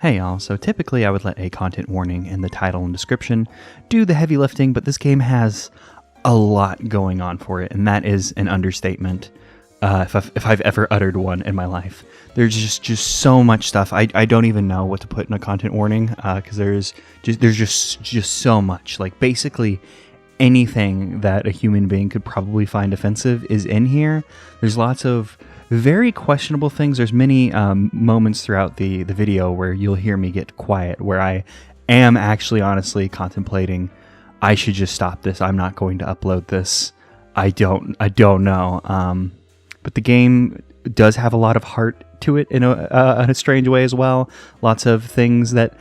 Hey y'all, so typically I would let a content warning in the title and description do the heavy lifting, but this game has a lot going on for it, and that is an understatement if I've ever uttered one in my life. There's just so much stuff. I don't even know what to put in a content warning because there's just so much. Like basically anything that a human being could probably find offensive is in here. There's lots of very questionable things. There's many moments throughout the video where you'll hear me get quiet, where I am actually honestly contemplating I should just stop this. I'm not going to upload this. I don't know. But the game does have a lot of heart to it in a strange way as well. Lots of things that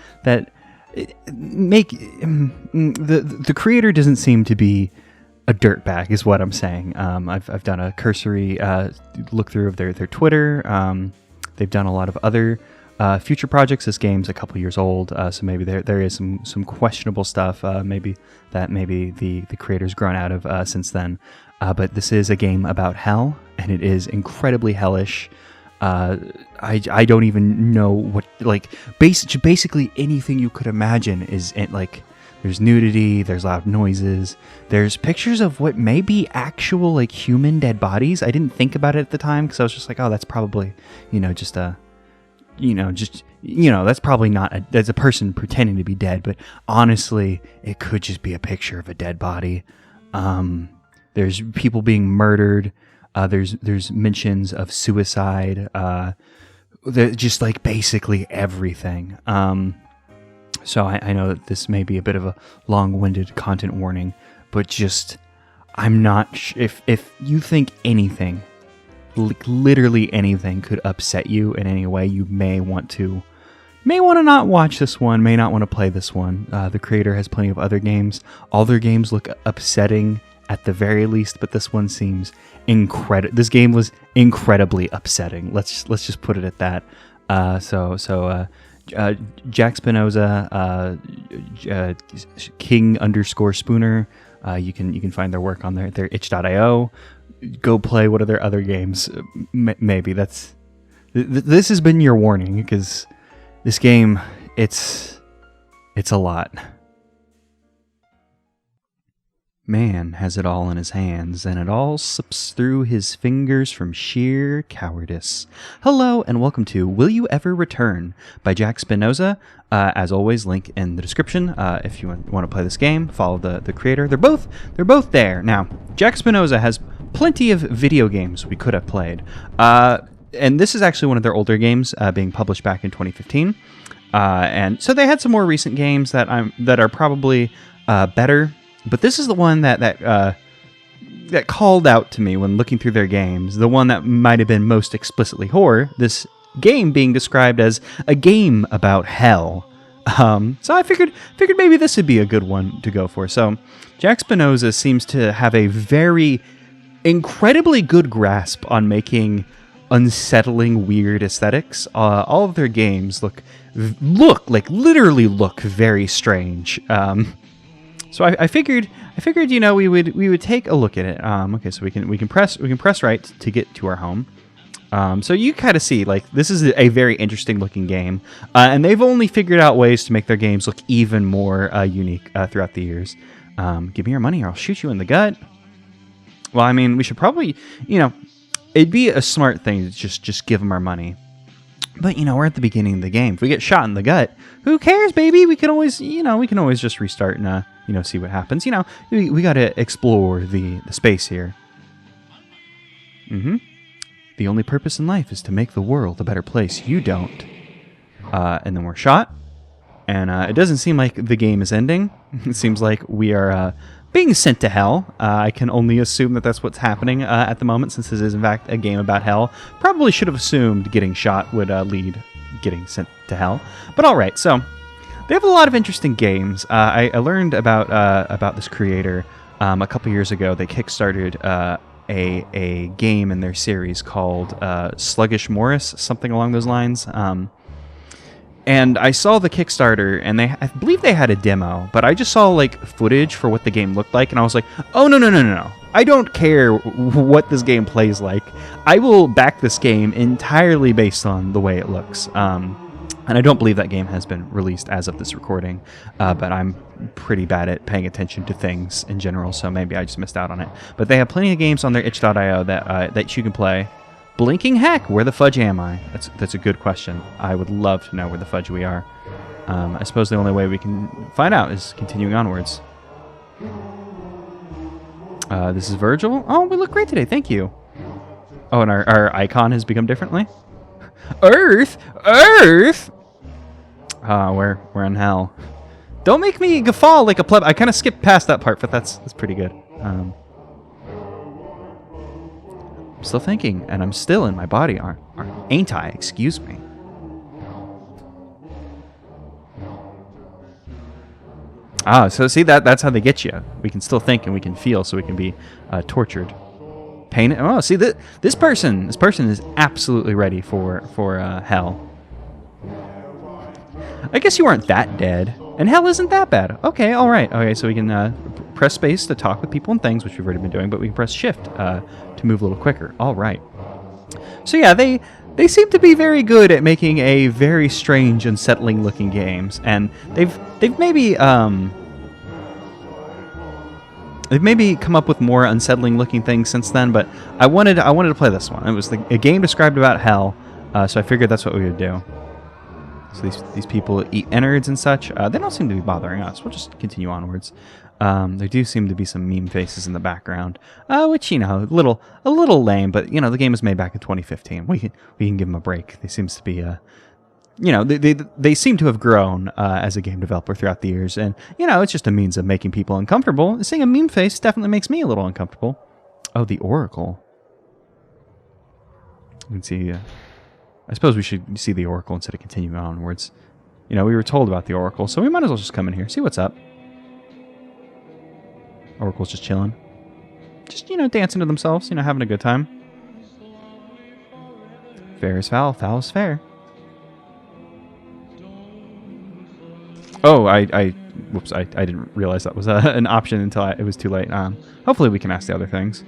make the creator doesn't seem to be a dirtbag, is what I'm saying. I've done a cursory look through of their Twitter. They've done a lot of other future projects. This game's a couple years old, so maybe there is some questionable stuff. Maybe the creator's grown out of since then. But this is a game about hell, and it is incredibly hellish. I don't even know what, like, basically anything you could imagine is in, like. There's nudity, there's loud noises, there's pictures of what may be actual, like, human dead bodies. I didn't think about it at the time because I was just like, oh, that's probably, that's probably not that's a person pretending to be dead. But honestly, it could just be a picture of a dead body. There's people being murdered. There's mentions of suicide. Just like basically everything. So I know that this may be a bit of a long-winded content warning, but just, I'm not if you think anything, like literally anything could upset you in any way, you may want to not watch this one, may not want to play this one. The creator has plenty of other games. All their games look upsetting at the very least, but this one seems incredible. This game was incredibly upsetting. Let's just put it at that. Jack Spinoza, King_Spooner. You can find their work on their itch.io. Go play one of their other games. Maybe this has been your warning, because this game, it's a lot. Man has it all in his hands, and it all slips through his fingers from sheer cowardice. Hello, and welcome to Will You Ever Return by Jack Spinoza. As always, link in the description. If you want to play this game, follow the creator. They're both there. Now, Jack Spinoza has plenty of video games we could have played. And this is actually one of their older games, being published back in 2015. And so they had some more recent games that are probably better. But this is the one that called out to me when looking through their games. The one that might have been most explicitly horror. This game being described as a game about hell. So I figured maybe this would be a good one to go for. So Jack Spinoza seems to have a very incredibly good grasp on making unsettling, weird aesthetics. All of their games look literally very strange. So I figured we would take a look at it. Okay, so we can press right to get to our home. So you kind of see, like, this is a very interesting looking game, and they've only figured out ways to make their games look even more unique throughout the years. Give me your money or I'll shoot you in the gut. Well, I mean, we should probably, it'd be a smart thing to just give them our money. But, we're at the beginning of the game. If we get shot in the gut, who cares, baby? We can always, just restart and, see what happens. We got to explore the space here. The only purpose in life is to make the world a better place. You don't. And then we're shot. And it doesn't seem like the game is ending. It seems like we are being sent to hell. I can only assume that that's what's happening at the moment, since this is, in fact, a game about hell. Probably should have assumed getting shot would lead getting sent to hell. But all right, so they have a lot of interesting games. I learned about this creator a couple years ago. They kickstarted a game in their series called Sluggish Morris, something along those lines. And I saw the Kickstarter, and I believe they had a demo, but I just saw, like, footage for what the game looked like, and I was like, oh, no. I don't care what this game plays like. I will back this game entirely based on the way it looks. And I don't believe that game has been released as of this recording, but I'm pretty bad at paying attention to things in general, so maybe I just missed out on it. But they have plenty of games on their itch.io that you can play. Blinking heck, where the fudge am I? That's a good question. I would love to know where the fudge we are. I suppose the only way we can find out is continuing onwards. This is Virgil. Oh, we look great today. Thank you. Oh, and our icon has become differently. Earth! Earth! We're in hell. Don't make me guffaw like a pleb. I kind of skipped past that part, but that's pretty good. I'm still thinking, and I'm still in my body, ain't I? Excuse me. So see, that's how they get you. We can still think and we can feel, so we can be tortured. Pain. Oh, see, this person is absolutely ready for hell. I guess you weren't that dead, and hell isn't that bad. Okay, all right. Okay, so we can press space to talk with people and things, which we've already been doing, but we can press shift to move a little quicker. All right. So yeah, they seem to be very good at making a very strange, unsettling-looking games, and they've maybe come up with more unsettling-looking things since then. But I wanted to play this one. It was a game described about hell, so I figured that's what we would do. So these people eat innards and such. They don't seem to be bothering us. We'll just continue onwards. There do seem to be some meme faces in the background, which, a little lame, but the game was made back in 2015. We can give them a break. They seems to be they seem to have grown as a game developer throughout the years, and it's just a means of making people uncomfortable. Seeing a meme face definitely makes me a little uncomfortable. Oh, the Oracle. You can see. I suppose we should see the Oracle instead of continuing onwards. We were told about the Oracle, so we might as well just come in here, see what's up. Oracle's just chilling. Just, dancing to themselves, having a good time. Fair is foul, foul is fair. Oh, whoops, I didn't realize that was an option until it was too late. Hopefully we can ask the other things.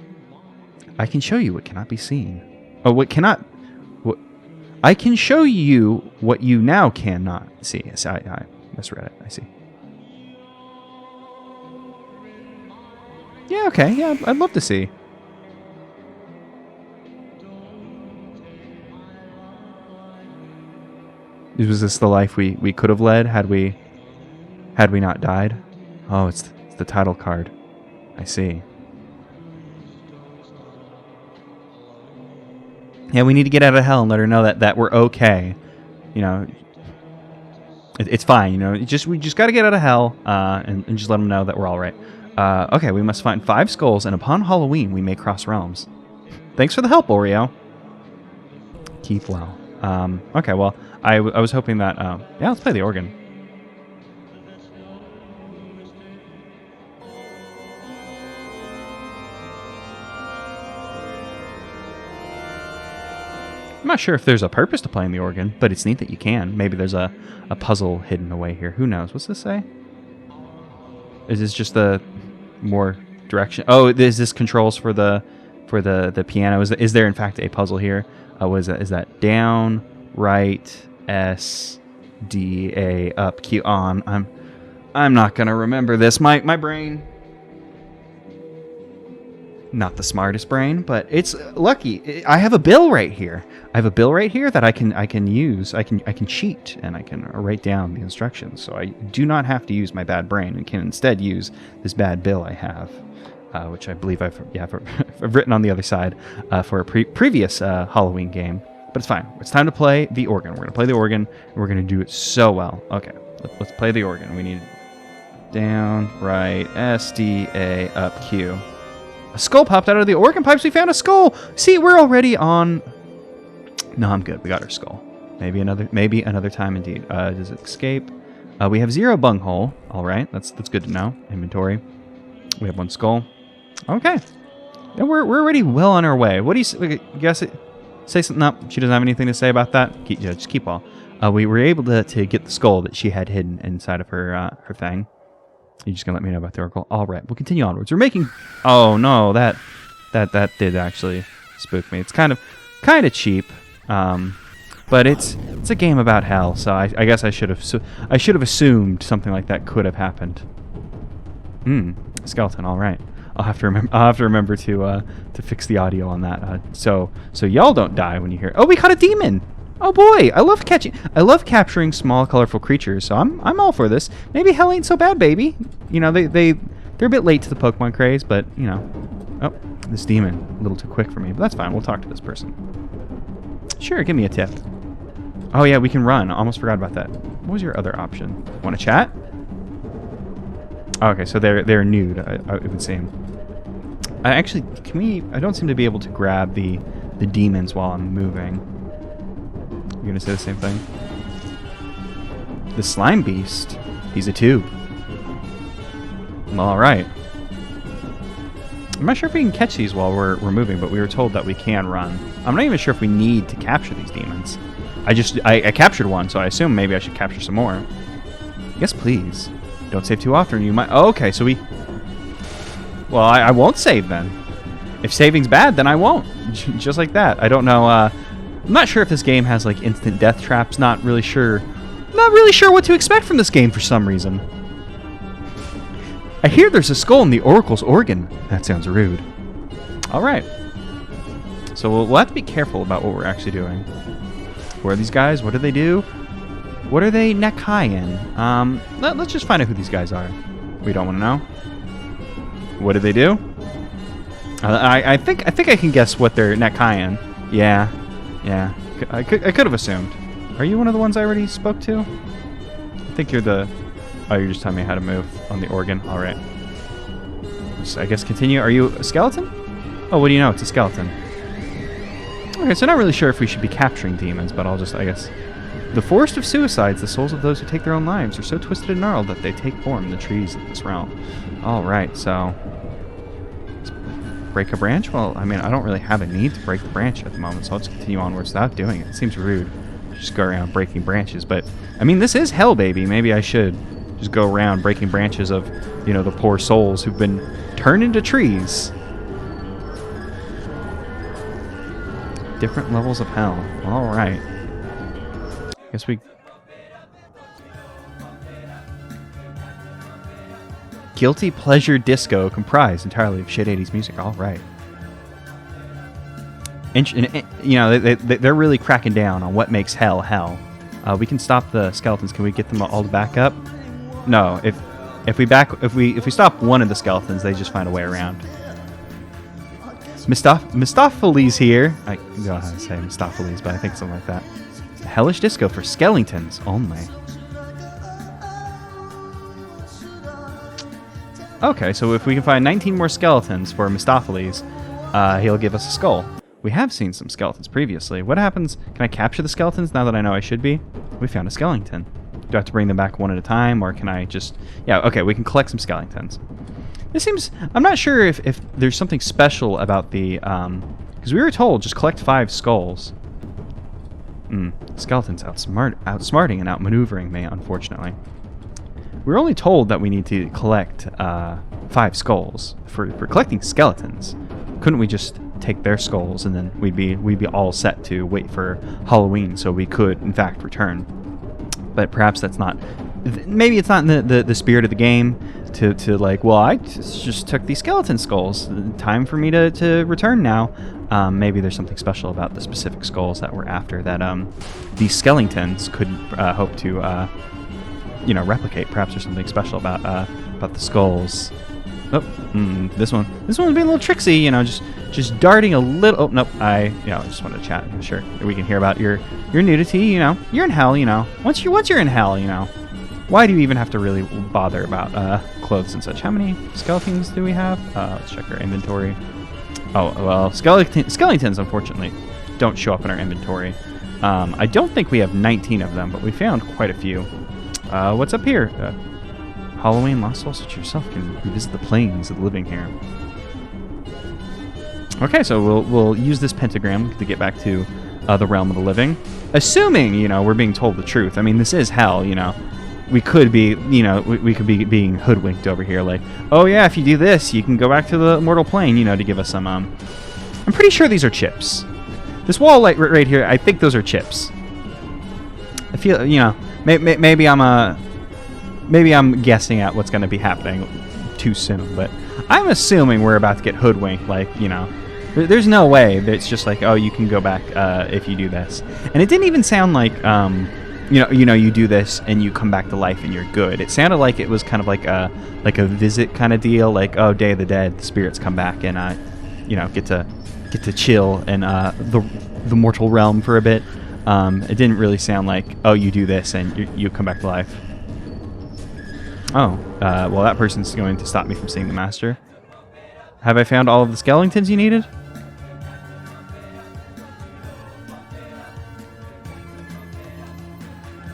I can show you what cannot be seen. Oh, what cannot... I can show you what you now cannot see. Yes, I misread it. I see. Yeah, okay. Yeah, I'd love to see. Was this the life we could have led had we not died? Oh, it's the title card. I see. Yeah, we need to get out of hell and let her know that we're okay. It's fine. We just got to get out of hell and just let them know that we're all right. Okay, we must find 5 skulls, and upon Halloween we may cross realms. Thanks for the help, Oreo. Keith Well. Okay, well, I was hoping that... yeah, let's play the organ. I'm not sure if there's a purpose to playing the organ, but it's neat that you can. Maybe there's a puzzle hidden away here. Who knows? What's this say? Is this just the more direction? Oh, is this controls for the piano? Is there in fact a puzzle here? Is that down, right, S, D, A, up, Q, on? I'm not gonna remember this. My brain. Not the smartest brain, but it's lucky. I have a bill right here. I have a bill right here that I can use. I can cheat and I can write down the instructions. So I do not have to use my bad brain and can instead use this bad bill I have, which I believe I've written on the other side for a previous Halloween game. But it's fine. It's time to play the organ. We're gonna play the organ and we're gonna do it so well. Okay, let's play the organ. We need down, right, S, D, A, up, Q. A skull popped out of the organ pipes. We found a skull. See, we're already on. No, I'm good. We got our skull. Maybe another time indeed. Does it escape? We have 0 bunghole. All right, that's good to know. Inventory. We have 1 skull. Okay. And we're already well on our way. What do you guess? Say something. No, she doesn't have anything to say about that. Just keep all. We were able to get the skull that she had hidden inside of her thing. You're just gonna let me know about the Oracle. All right, we'll continue onwards. We're making. Oh no, that did actually spook me. It's kind of cheap. but it's a game about hell, so I guess I should have assumed something like that could have happened. Skeleton. All right. I'll have to remember to fix the audio on that. So y'all don't die when you hear. Oh, we caught a demon. Oh boy, I love capturing small, colorful creatures. So I'm all for this. Maybe hell ain't so bad, baby. You know, they're a bit late to the Pokemon craze, but you know. Oh, this demon, a little too quick for me, but that's fine. We'll talk to this person. Sure, give me a tip. Oh yeah, we can run. Almost forgot about that. What was your other option? Want to chat? Oh, okay, so they're nude. It would seem. Actually, I don't seem to be able to grab the demons while I'm moving. You gonna say the same thing? The slime beast. He's a tube. All right. I'm not sure if we can catch these while we're moving, but we were told that we can run. I'm not even sure if we need to capture these demons. I captured one, so I assume maybe I should capture some more. Yes, please. Don't save too often. You might. Oh, okay, so we. Well, I won't save then. If saving's bad, then I won't. Just like that. I don't know. I'm not sure if this game has like instant death traps. Not really sure what to expect from this game for some reason. I hear there's a skull in the Oracle's organ. That sounds rude. All right. So we'll have to be careful about what we're actually doing. Who are these guys? What do they do? What are they neck high in? Let's just find out who these guys are. We don't want to know. What do they do? I think I can guess what they're neck high in. Yeah. I could have assumed. Are you one of the ones I already spoke to? I think you're the. Oh, you're just telling me how to move on the organ. All right. So I guess continue. Are you a skeleton? Oh, what do you know? It's a skeleton. Okay, so not really sure if we should be capturing demons, but I'll just, I guess. The forest of suicides, the souls of those who take their own lives, are so twisted and gnarled that they take form in the trees of this realm. All right, so let's break a branch. Well, I mean, I don't really have a need to break the branch at the moment, so I'll just continue onwards without doing it. It seems rude to just go around breaking branches, but I mean, this is hell, baby. Maybe I should just go around breaking branches of, you know, the poor souls who've been turned into trees. Different levels of hell. All right. Guess we. Guilty Pleasure Disco, comprised entirely of shit 80s music. All right. And you know, they're really cracking down on what makes hell hell. We can stop the skeletons. Can we get them all to back up? No. If we stop one of the skeletons, they just find a way around. Mistopheles here. I don't know how to say Mistopheles, but I think something like that. Hellish disco for skeletons only. Okay, so if we can find 19 more skeletons for Mistopheles, he'll give us a skull. We have seen some skeletons previously. What happens? Can I capture the skeletons now that I know I should be? We found a skeleton. Do I have to bring them back one at a time, or can I just... Yeah, okay, we can collect some skeletons. This seems... I'm not sure if there's something special about the... Because we were told just collect 5 skulls. Skeletons outsmarting and outmaneuvering me, unfortunately. We were only told that we need to collect 5 skulls. For collecting skeletons, couldn't we just take their skulls and then we'd be all set to wait for Halloween so we could, in fact, return? But perhaps that's not... Maybe it's not in the spirit of the game to like, well, I just took these skeleton skulls. Time for me to return now. Maybe there's something special about the specific skulls that we're after that these skeletons could hope to replicate. Perhaps there's something special about the skulls. Oh, this one's being a little tricksy, just darting a little. Oh, nope. I just wanted to chat. Sure, we can hear about your nudity. You're in hell. Once you're in hell, why do you even have to really bother about clothes and such? How many skeletons do we have? Let's check our inventory. Oh, well, skeletons, unfortunately, don't show up in our inventory. I don't think we have 19 of them, but we found quite a few. What's up here? Halloween, lost souls such as yourself can revisit the planes of the living here. Okay, so we'll use this pentagram to get back to the realm of the living. Assuming, we're being told the truth. I mean, this is hell, We could be, we could be being hoodwinked over here. Like, oh yeah, if you do this, you can go back to the mortal plane, to give us some, I'm pretty sure these are chips. This wall light right here, I think those are chips. I feel, maybe I'm guessing at what's going to be happening too soon, but I'm assuming we're about to get hoodwinked. Like, there's no way that it's just like, oh, you can go back if you do this. And it didn't even sound like, you do this and you come back to life and you're good. It sounded like it was kind of like a visit kind of deal. Like, oh, Day of the Dead, the spirits come back and get to chill in the mortal realm for a bit. It didn't really sound like, oh, you do this and you come back to life. Oh, well, that person's going to stop me from seeing the master. Have I found all of the skeletons you needed?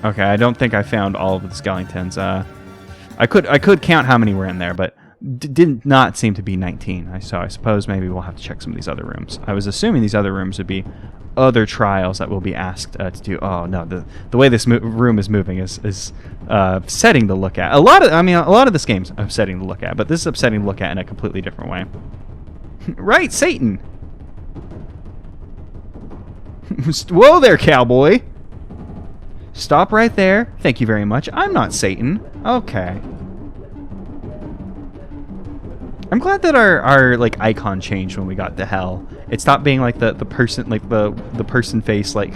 Okay, I don't think I found all of the skeletons. I could count how many were in there, but did not seem to be 19. So I suppose maybe we'll have to check some of these other rooms. I was assuming these other rooms would be other trials that we'll be asked to do. Oh no, the way this room is moving is upsetting to look at. A lot of this game's upsetting to look at, but this is upsetting to look at in a completely different way. Right, Satan. Whoa there, cowboy. Stop right there. Thank you very much. I'm not Satan. Okay. I'm glad that our like icon changed when we got to hell. It stopped being like the person, like the person face, like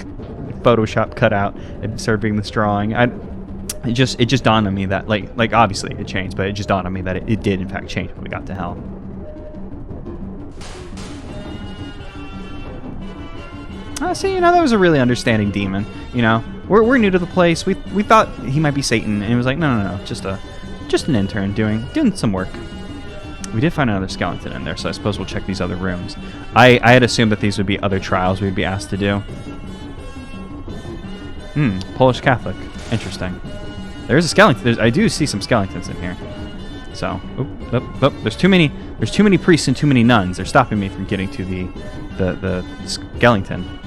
Photoshop cut out. It started being this drawing. It just dawned on me that like obviously it changed, but it just dawned on me that it did in fact change when we got to hell. See, that was a really understanding demon. We're new to the place. We thought he might be Satan, and he was like, no, just an intern doing some work. We did find another skeleton in there, so I suppose we'll check these other rooms. I had assumed that these would be other trials we'd be asked to do. Polish Catholic. Interesting. There's a skeleton. I do see some skeletons in here. So, there's too many priests and too many nuns. They're stopping me from getting to the skeleton.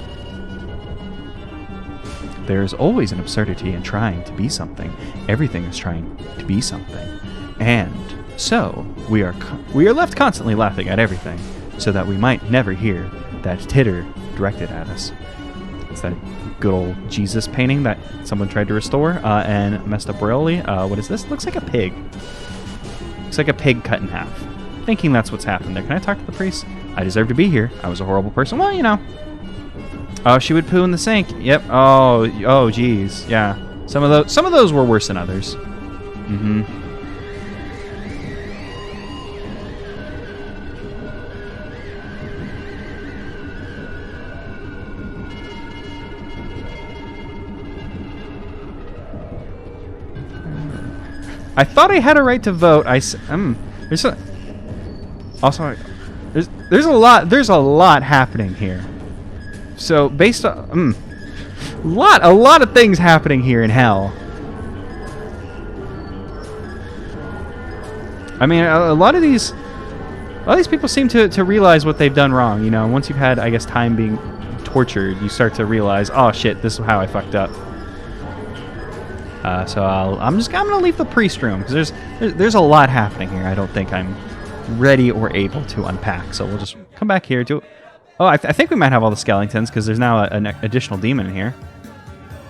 There's always an absurdity in trying to be something. Everything is trying to be something. And so, we are left constantly laughing at everything, so that we might never hear that titter directed at us. It's that good old Jesus painting that someone tried to restore and messed up royally. What is this? Looks like a pig. Looks like a pig cut in half. Thinking that's what's happened there. Can I talk to the priest? I deserve to be here. I was a horrible person. Well, Oh, she would poo in the sink. Yep. Oh, geez. Yeah. Some of those were worse than others. I thought I had a right to vote. There's a lot happening here. So based on a lot of things happening here in hell. I mean, a lot of these people seem to realize what they've done wrong. Once you've had, I guess, time being tortured, you start to realize, oh shit, this is how I fucked up. So I'm gonna leave the priest room because there's a lot happening here. I don't think I'm ready or able to unpack. So we'll just come back here to. Oh, I think we might have all the skeletons because there's now an additional demon in here.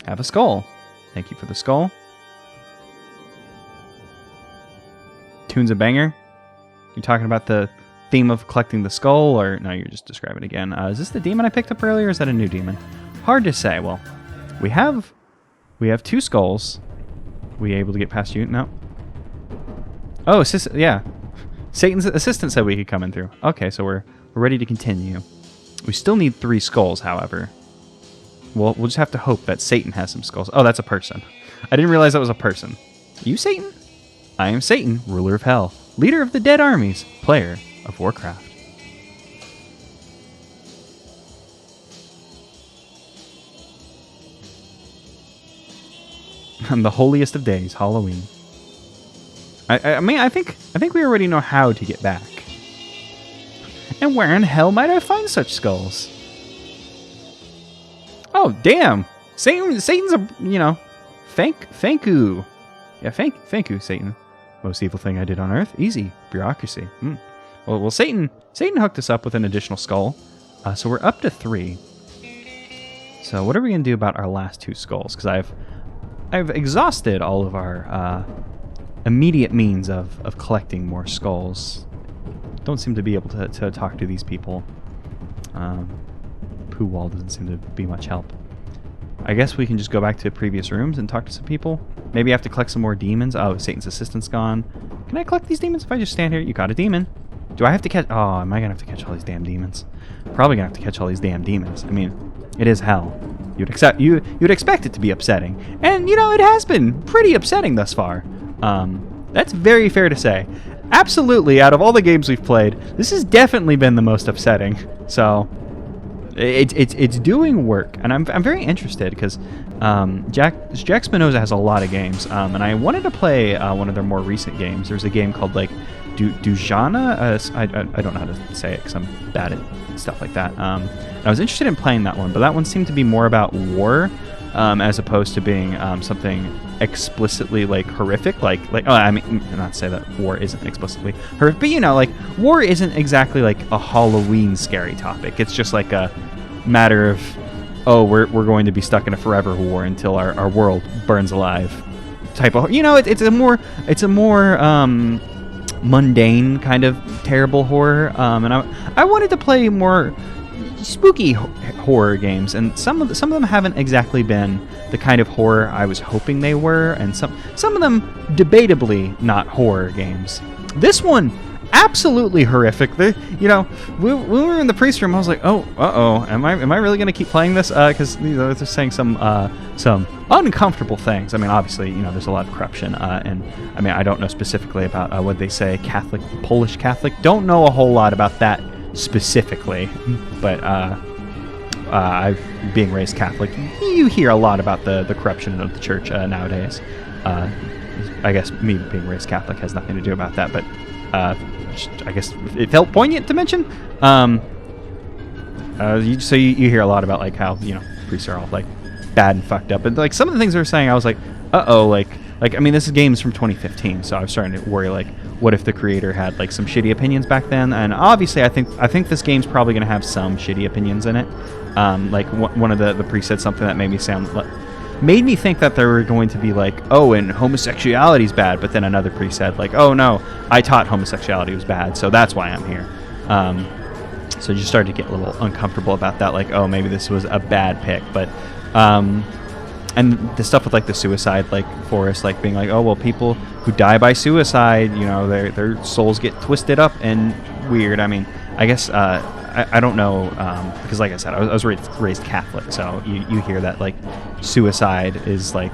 Have a skull. Thank you for the skull. Tune's a banger. You talking about the theme of collecting the skull, or no? You're just describing it again. Is this the demon I picked up earlier? Or is that a new demon? Hard to say. Well, we have 2 skulls. We able to get past you? No. Oh, yeah. Satan's assistant said we could come in through. Okay, so we're ready to continue. We still need 3 skulls, however. We'll just have to hope that Satan has some skulls. Oh, that's a person. I didn't realize that was a person. You Satan? I am Satan, ruler of hell, leader of the dead armies, player of Warcraft. On the holiest of days, Halloween. I think we already know how to get back. And where in hell might I find such skulls? Oh, damn! Satan's a, thank you. Yeah, thank you, Satan. Most evil thing I did on Earth? Easy. Bureaucracy. Well, Satan hooked us up with an additional skull. So we're up to 3. So what are we going to do about our last 2 skulls? Because I've exhausted all of our immediate means of collecting more skulls. Don't seem to be able to talk to these people. Pooh Wall doesn't seem to be much help. I guess we can just go back to previous rooms and talk to some people. Maybe I have to collect some more demons. Oh, Satan's assistant's gone. Can I collect these demons if I just stand here? You got a demon. Do I have to catch... Oh, am I going to have to catch all these damn demons? Probably going to have to catch all these damn demons. I mean, it is hell. You'd expect it to be upsetting. And, you know, it has been pretty upsetting thus far. That's very fair to say. Absolutely, out of all the games we've played, this has definitely been the most upsetting. So... It's doing work, and I'm very interested because Jack Spinoza has a lot of games, and I wanted to play one of their more recent games. There's a game called like Dujana. I don't know how to say it because I'm bad at stuff like that. And I was interested in playing that one, but that one seemed to be more about war as opposed to being something explicitly like horrific. Like oh, I mean, not to say that war isn't explicitly horrific, but you know, like war isn't exactly like a Halloween scary topic. It's just like a matter of, oh, we're going to be stuck in a forever war until our world burns alive type of, you know, it's a more mundane kind of terrible horror, and I wanted to play more spooky horror games, and some of them haven't exactly been the kind of horror I was hoping they were, and some of them debatably not horror games. This one, absolutely horrific. You know, when we were in the priest room, I was like, oh, am I really going to keep playing this? Because you know, they're saying some uncomfortable things. I mean, obviously, you know, there's a lot of corruption, and I mean, I don't know specifically about what they say, Catholic, Polish Catholic. Don't know a whole lot about that specifically, but I, being raised Catholic, you hear a lot about the corruption of the church nowadays. I guess me being raised Catholic has nothing to do about that, but I guess it felt poignant to mention. So you hear a lot about like how, you know, priests are all like bad and fucked up, and like some of the things they were saying, I was like, like I mean, this game's from 2015, so I was starting to worry like, what if the creator had like some shitty opinions back then? And obviously, I think this game's probably going to have some shitty opinions in it. Like one of the priests said something that made me think that there were going to be like, oh, and homosexuality's bad, but then another priest said like, oh no, I taught homosexuality was bad, so that's why I'm here. So you started to get a little uncomfortable about that, like, oh, maybe this was a bad pick, but and the stuff with like the suicide like forest, like being like, oh well, people who die by suicide, you know, their souls get twisted up and weird. I mean, I guess I don't know, because like I said, I was raised Catholic, so you hear that like suicide is like,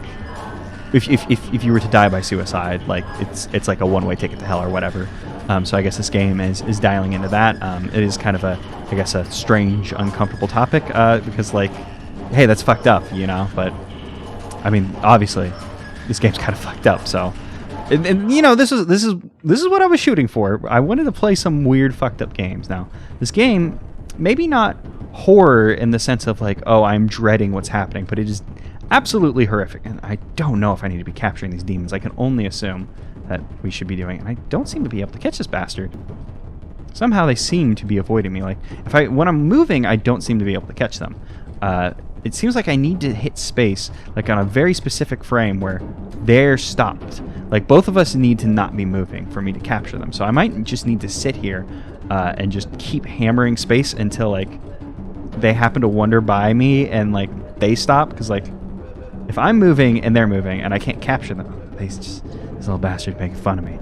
if you were to die by suicide, like it's like a one-way ticket to hell or whatever. So I guess this game is dialing into that. It is kind of a strange, uncomfortable topic, because like, hey, that's fucked up, you know. But I mean, obviously, this game's kind of fucked up. So, and you know, this is what I was shooting for. I wanted to play some weird, fucked up games. Now, this game, maybe not horror in the sense of like, oh, I'm dreading what's happening, but it is absolutely horrific. And I don't know if I need to be capturing these demons. I can only assume that we should be doing it. And I don't seem to be able to catch this bastard. Somehow they seem to be avoiding me. Like, when I'm moving, I don't seem to be able to catch them. It seems like I need to hit space, like on a very specific frame where they're stopped. Like, both of us need to not be moving for me to capture them. So I might just need to sit here and just keep hammering space until, like, they happen to wander by me and, like, they stop. Because, like, if I'm moving and they're moving and I can't capture them, this little bastard making fun of me.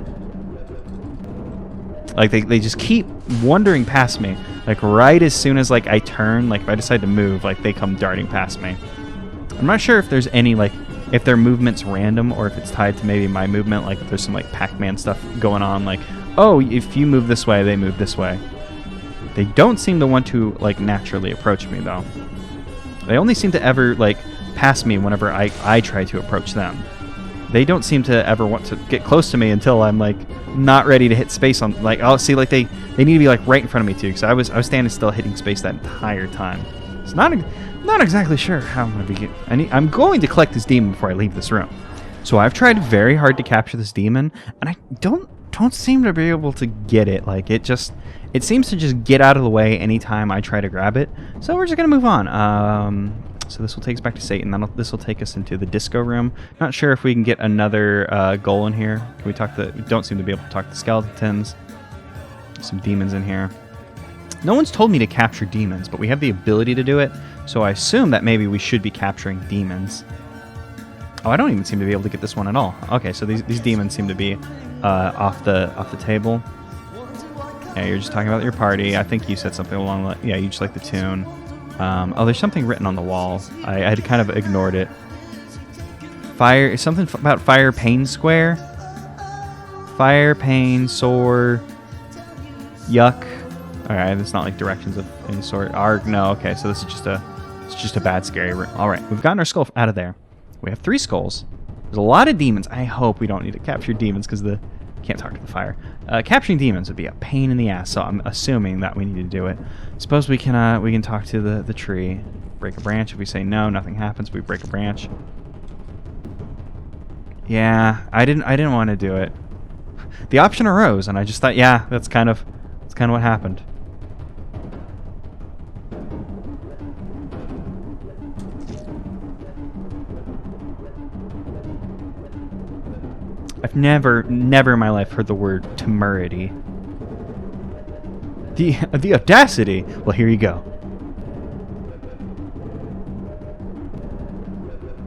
Like, they just keep wandering past me. Like, right as soon as, like, I turn, like, if I decide to move, like, they come darting past me. I'm not sure if there's any, like, if their movement's random or if it's tied to maybe my movement. Like, if there's some, like, Pac-Man stuff going on. Like, oh, if you move this way, they move this way. They don't seem to want to, like, naturally approach me, though. They only seem to ever, like, pass me whenever I try to approach them. They don't seem to ever want to get close to me until I'm, like, not ready to hit space on, like, oh, see, like, they need to be, like, right in front of me, too, because I was standing still hitting space that entire time. It's not exactly sure how I'm going to be I'm going to collect this demon before I leave this room. So I've tried very hard to capture this demon, and I don't seem to be able to get it. Like, it seems to just get out of the way anytime I try to grab it. So we're just going to move on. So this will take us back to Satan. This will take us into the disco room. Not sure if we can get another goal in here. Can we talk to... We don't seem to be able to talk to skeletons. Some demons in here. No one's told me to capture demons, but we have the ability to do it. So I assume that maybe we should be capturing demons. Oh, I don't even seem to be able to get this one at all. Okay, so these demons seem to be off the table. Yeah, you're just talking about your party. I think you said something along the... Yeah, you just like the tune. Oh, there's something written on the wall. I had kind of ignored it. Fire... Something about Fire Pain Square? Fire, pain, sore... Yuck. Alright, it's not like directions of any sort. Arg, no, okay, so this is just a bad, scary room. Alright, we've gotten our skull out of there. We have 3 skulls. There's a lot of demons. I hope we don't need to capture demons because can't talk to the fire. Capturing demons would be a pain in the ass, so I'm assuming that we need to do it. Suppose we can talk to the tree. Break a branch. If we say no, nothing happens. We break a branch. Yeah, I didn't want to do it. The option arose, and I just thought, yeah, that's kind of what happened. I've never in my life heard the word temerity. The audacity! Well, here you go.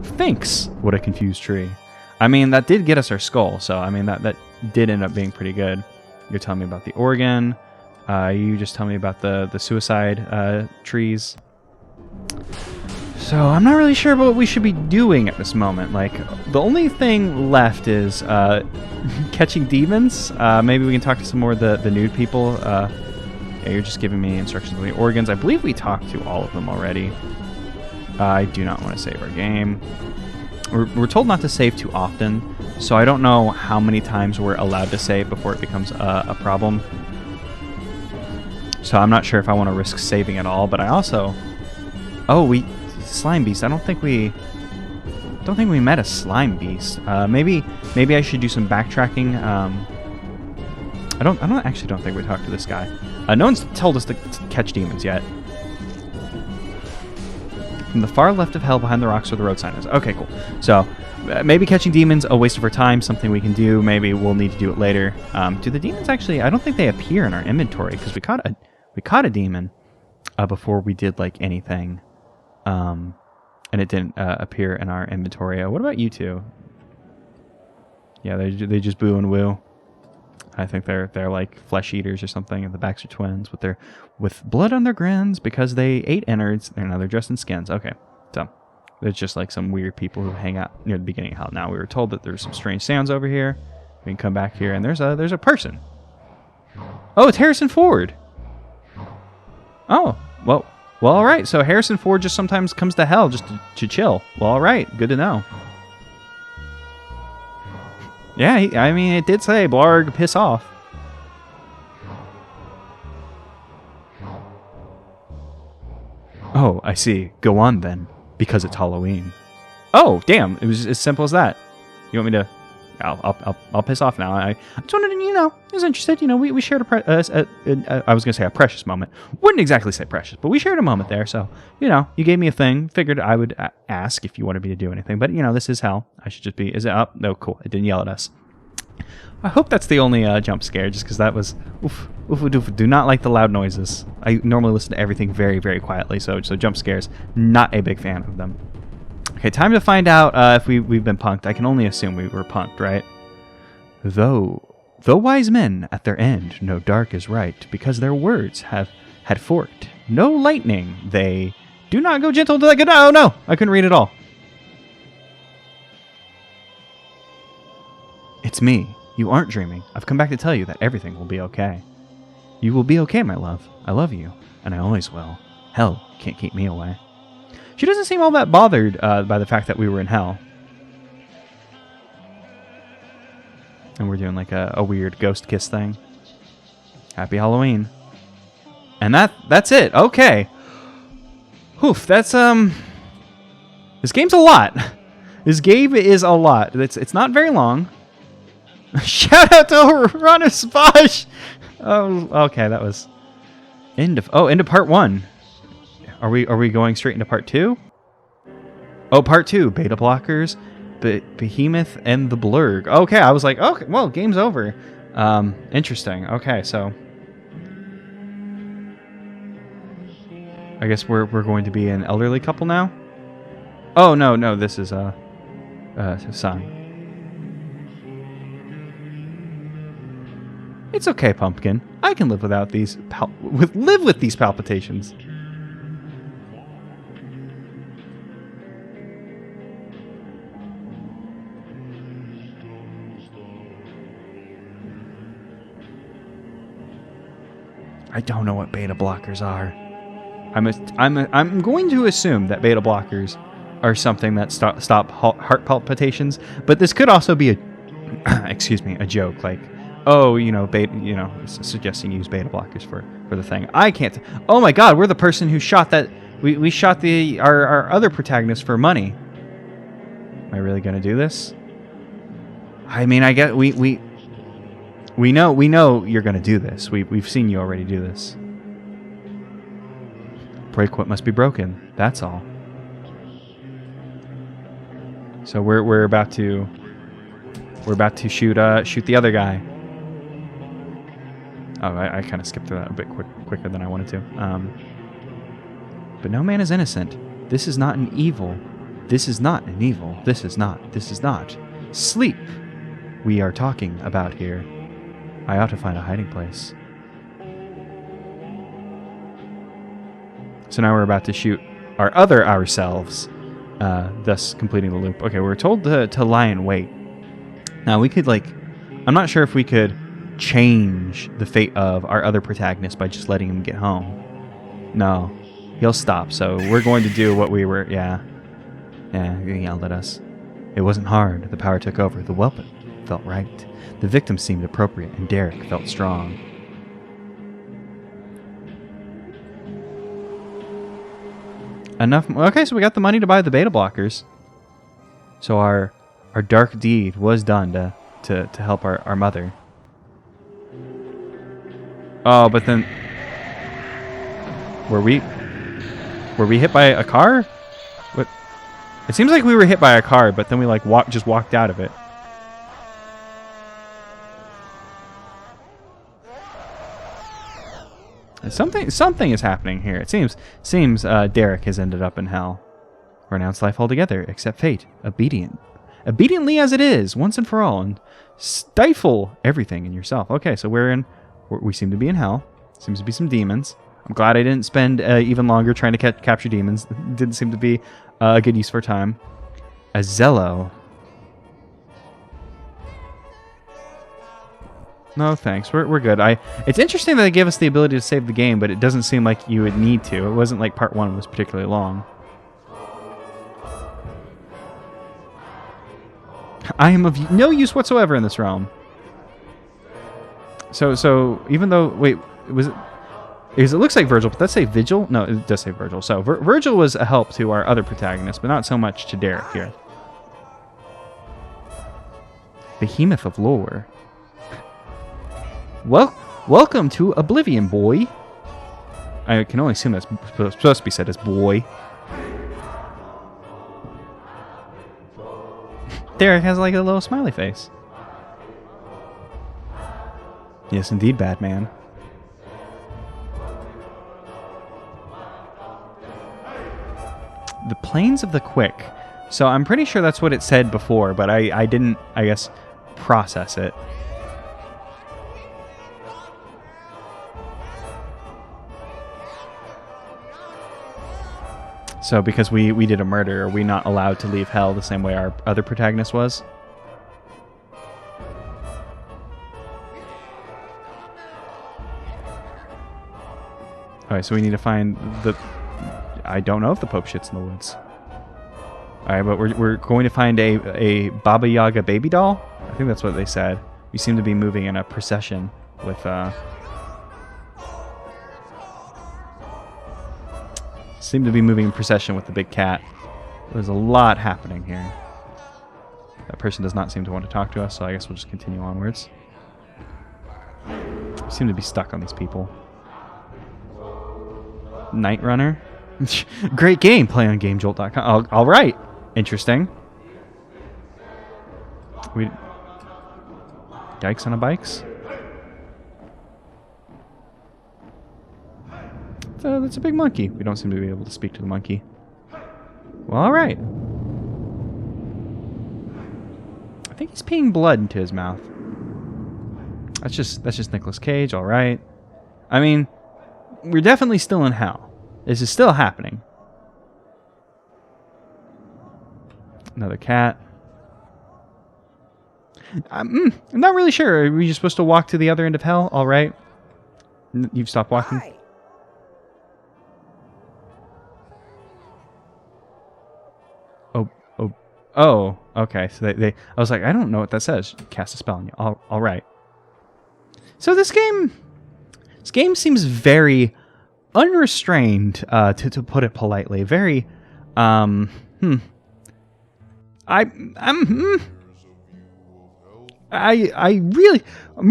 Thanks! What a confused tree. I mean, that did get us our skull, so I mean, that did end up being pretty good. You're telling me about the organ. You just tell me about the suicide trees. So I'm not really sure what we should be doing at this moment. Like, the only thing left is catching demons. Maybe we can talk to some more of the nude people. Yeah, you're just giving me instructions on the organs. I believe we talked to all of them already. I do not want to save our game. We're told not to save too often, so I don't know how many times we're allowed to save before it becomes a problem. So I'm not sure if I want to risk saving at all, but I also... Oh, Slime Beast. I don't think we met a Slime Beast. Maybe I should do some backtracking. I actually don't think we talked to this guy. No one's told us to catch demons yet. From the far left of hell, behind the rocks where the road sign is. Okay, cool. So maybe catching demons, a waste of our time, something we can do. Maybe we'll need to do it later. Do the demons actually? I don't think they appear in our inventory because we caught a demon before we did like anything. And it didn't appear in our inventory. What about you two? Yeah, they just boo and woo. I think they're like flesh eaters or something, and the Baxter twins with blood on their grins because they ate innards. Now they're dressed in skins. Okay, so there's just like some weird people who hang out near the beginning of hell. Now we were told that there's some strange sounds over here. We can come back here, and there's a person. Oh, it's Harrison Ford. Oh, well, all right. So Harrison Ford just sometimes comes to hell just to chill. Well, all right. Good to know. Yeah, I mean, it did say, Blarg, piss off. Oh, I see. Go on, then. Because it's Halloween. Oh, damn. It was as simple as that. You want me to... I'll piss off now. I just wanted to, I was interested. We shared I was going to say a precious moment. Wouldn't exactly say precious, but we shared a moment there. So, you gave me a thing. Figured I would ask if you wanted me to do anything. But, this is hell. I should just be... Is it up? No, cool. It didn't yell at us. I hope that's the only jump scare, just because that was... Oof, oof, oof, do not like the loud noises. I normally listen to everything very, very quietly, so jump scares, not a big fan of them. Okay, time to find out if we've been punked. I can only assume we were punked, right? Though wise men at their end know dark is right, because their words had forked. No lightning, they do not go gentle to the good. Oh no, I couldn't read it all. It's me. You aren't dreaming. I've come back to tell you that everything will be okay. You will be okay, my love. I love you, and I always will. Hell can't keep me away. She doesn't seem all that bothered by the fact that we were in hell. And we're doing like a weird ghost kiss thing. Happy Halloween. And that's it. Okay. Oof, that's this game's a lot. This game is a lot. It's not very long. Shout out to Runner Sposh. Oh, okay, that was end of part 1. Are we going straight into part 2? Oh, part 2, beta blockers, Behemoth and the Blurg. Okay, I was like, okay, well, game's over. Interesting. Okay, so I guess we're going to be an elderly couple now. Oh no, this is son. It's okay, Pumpkin. I can live without these live with these palpitations. I don't know what beta blockers are. I'm going to assume that beta blockers are something that stop heart palpitations, but this could also be a excuse me, a joke, like, oh, suggesting you use beta blockers for the thing. I can't. Oh my God, we're the person who shot that. We shot our other protagonist for money. Am I really gonna do this? I mean, I get we know you're gonna do this. We've seen you already do this. Break what must be broken. That's all. So we're about to shoot the other guy. Oh, I kind of skipped through that a bit quicker than I wanted to. But no man is innocent. This is not an evil. This is not an evil. This is not. Sleep. We are talking about here. I ought to find a hiding place. So now we're about to shoot our other ourselves, thus completing the loop. Okay, we're told to lie in wait. Now we could I'm not sure if we could change the fate of our other protagonist by just letting him get home. No, he'll stop. So we're going to do what we were. Yeah, he yelled at us. It wasn't hard. The power took over. The weapon felt right. The victim seemed appropriate, and Derek felt strong. Enough. Okay, so we got the money to buy the beta blockers. So our dark deed was done to help our mother. Oh, but then were we hit by a car? What? It seems like we were hit by a car, but then we just walked out of it. Something is happening here. It seems Derek has ended up in hell. Renounce life altogether, accept fate, obediently as it is, once and for all, and stifle everything in yourself. Okay, so we seem to be in hell. Seems to be some demons. I'm glad I didn't spend even longer trying to capture demons. It didn't seem to be a good use for time. A Zello. No, thanks. We're good. It's interesting that they gave us the ability to save the game, but it doesn't seem like you would need to. It wasn't like part 1 was particularly long. I am of no use whatsoever in this realm. So even though it looks like Virgil, but does that say Vigil? No, it does say Virgil. So Virgil was a help to our other protagonist, but not so much to Derek here. Behemoth of lore. Welcome to Oblivion, boy. I can only assume that's supposed to be said as boy. Derek has like a little smiley face. Yes, indeed, Batman. The Plains of the Quick. So I'm pretty sure that's what it said before, but I didn't, I guess, process it. So because we did a murder, are we not allowed to leave hell the same way our other protagonist was? Alright, so we need to find I don't know if the Pope shits in the woods. Alright, but we're going to find a Baba Yaga baby doll? I think that's what they said. We seem to be moving in a procession with seem to be moving in procession with the big cat. There's a lot happening here. That person does not seem to want to talk to us, so I guess we'll just continue onwards. We seem to be stuck on these people. Night Runner? Great game. Play on GameJolt.com. All right. Interesting. Yikes on a bikes. So that's a big monkey. We don't seem to be able to speak to the monkey. Well, all right. I think he's peeing blood into his mouth. That's just Nicolas Cage. All right. I mean, we're definitely still in hell. This is still happening. Another cat. I'm not really sure. Are we just supposed to walk to the other end of hell? All right. You've stopped walking. Hi. Oh, okay. So I was like, I don't know what that says. Cast a spell on you. All right. So this game seems very unrestrained, to put it politely. Very, I'm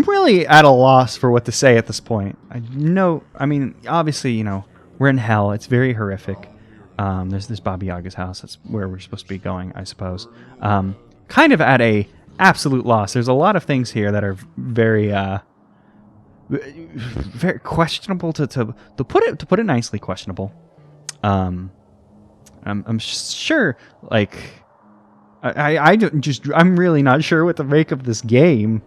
really at a loss for what to say at this point. I mean, obviously, you know, we're in hell. It's very horrific. There's this Baba Yaga's house. That's where we're supposed to be going, I suppose. Kind of at a absolute loss. There's a lot of things here that are very, very questionable to put it nicely. Questionable. I'm sure, like, I'm really not sure what to make of this game.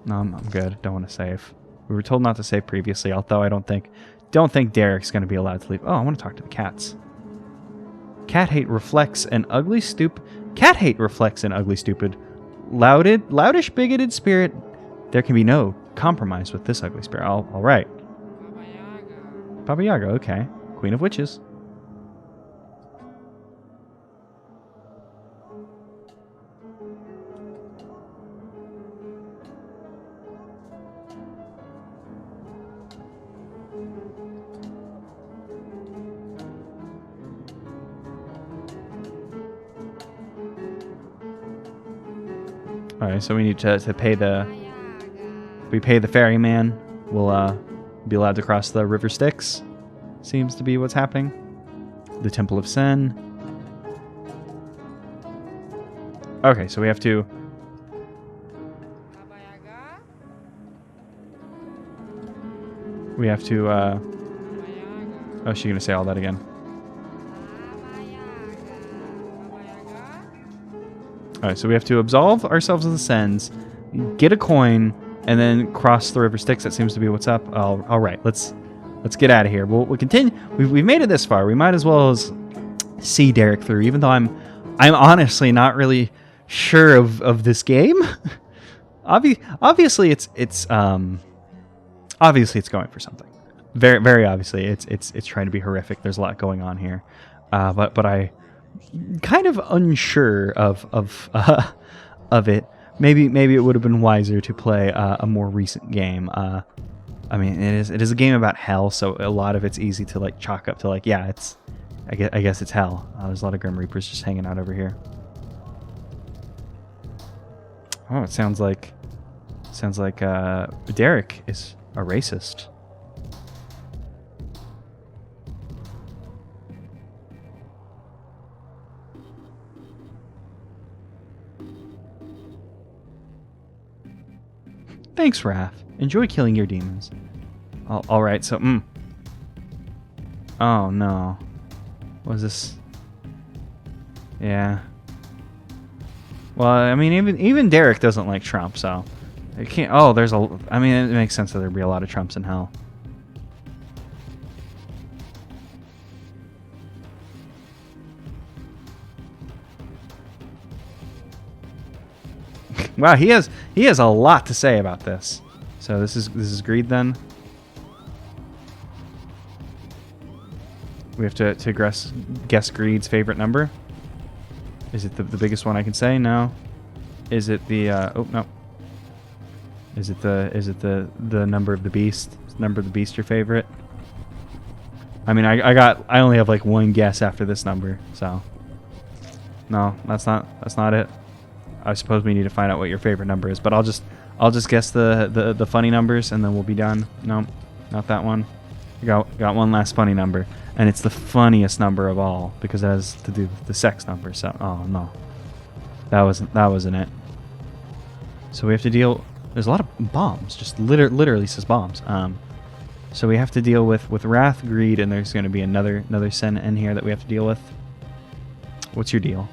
No, I'm good. Don't want to save. We were told not to save previously, although I don't think Derek's going to be allowed to leave. Oh, I want to talk to the cats. Cat hate reflects an ugly stupid. Loudish, bigoted spirit. There can be no compromise with this ugly spirit. All right. Baba Yaga, okay. Queen of Witches. All right, so we need to pay the. We pay the ferryman. We'll be allowed to cross the River Styx. Seems to be what's happening. The Temple of Sen. Okay, so we have to. We have to. Oh, she's gonna say all that again. Alright, so we have to absolve ourselves of the sins, get a coin, and then cross the River Styx. That seems to be what's up. Alright, let's get out of here. We'll continue. We've made it this far. We might as well as see Derek through, even though I'm honestly not really sure of this game. Obviously it's going for something. Very, very obviously it's trying to be horrific. There's a lot going on here. But I kind of unsure of it. Maybe it would have been wiser to play a more recent game. I mean, it is a game about hell, so a lot of it's easy to like chalk up to like, yeah, I guess it's hell. There's a lot of Grim Reapers just hanging out over here. Oh, it sounds like Derek is a racist. Thanks, Raph. Enjoy killing your demons. All right, so Oh no. What is this? Yeah. Well, I mean, even Derek doesn't like Trump, so it can't. Oh, I mean, it makes sense that there'd be a lot of Trumps in hell. Wow, he has a lot to say about this. So this is greed then. We have to guess greed's favorite number. Is it the biggest one I can say? No. Is it the oh no. Is it the number of the beast? Is the number of the beast your favorite? I mean, I only have like one guess after this number, so no, that's not it. I suppose we need to find out what your favorite number is, but I'll just guess the funny numbers and then we'll be done. No, not that one. Got one last funny number. And it's the funniest number of all because it has to do with the sex number. So, oh no, that wasn't it. So we have to deal. There's a lot of bombs. Just literally says bombs. So we have to deal with wrath, greed, and there's going to be another sin in here that we have to deal with. What's your deal?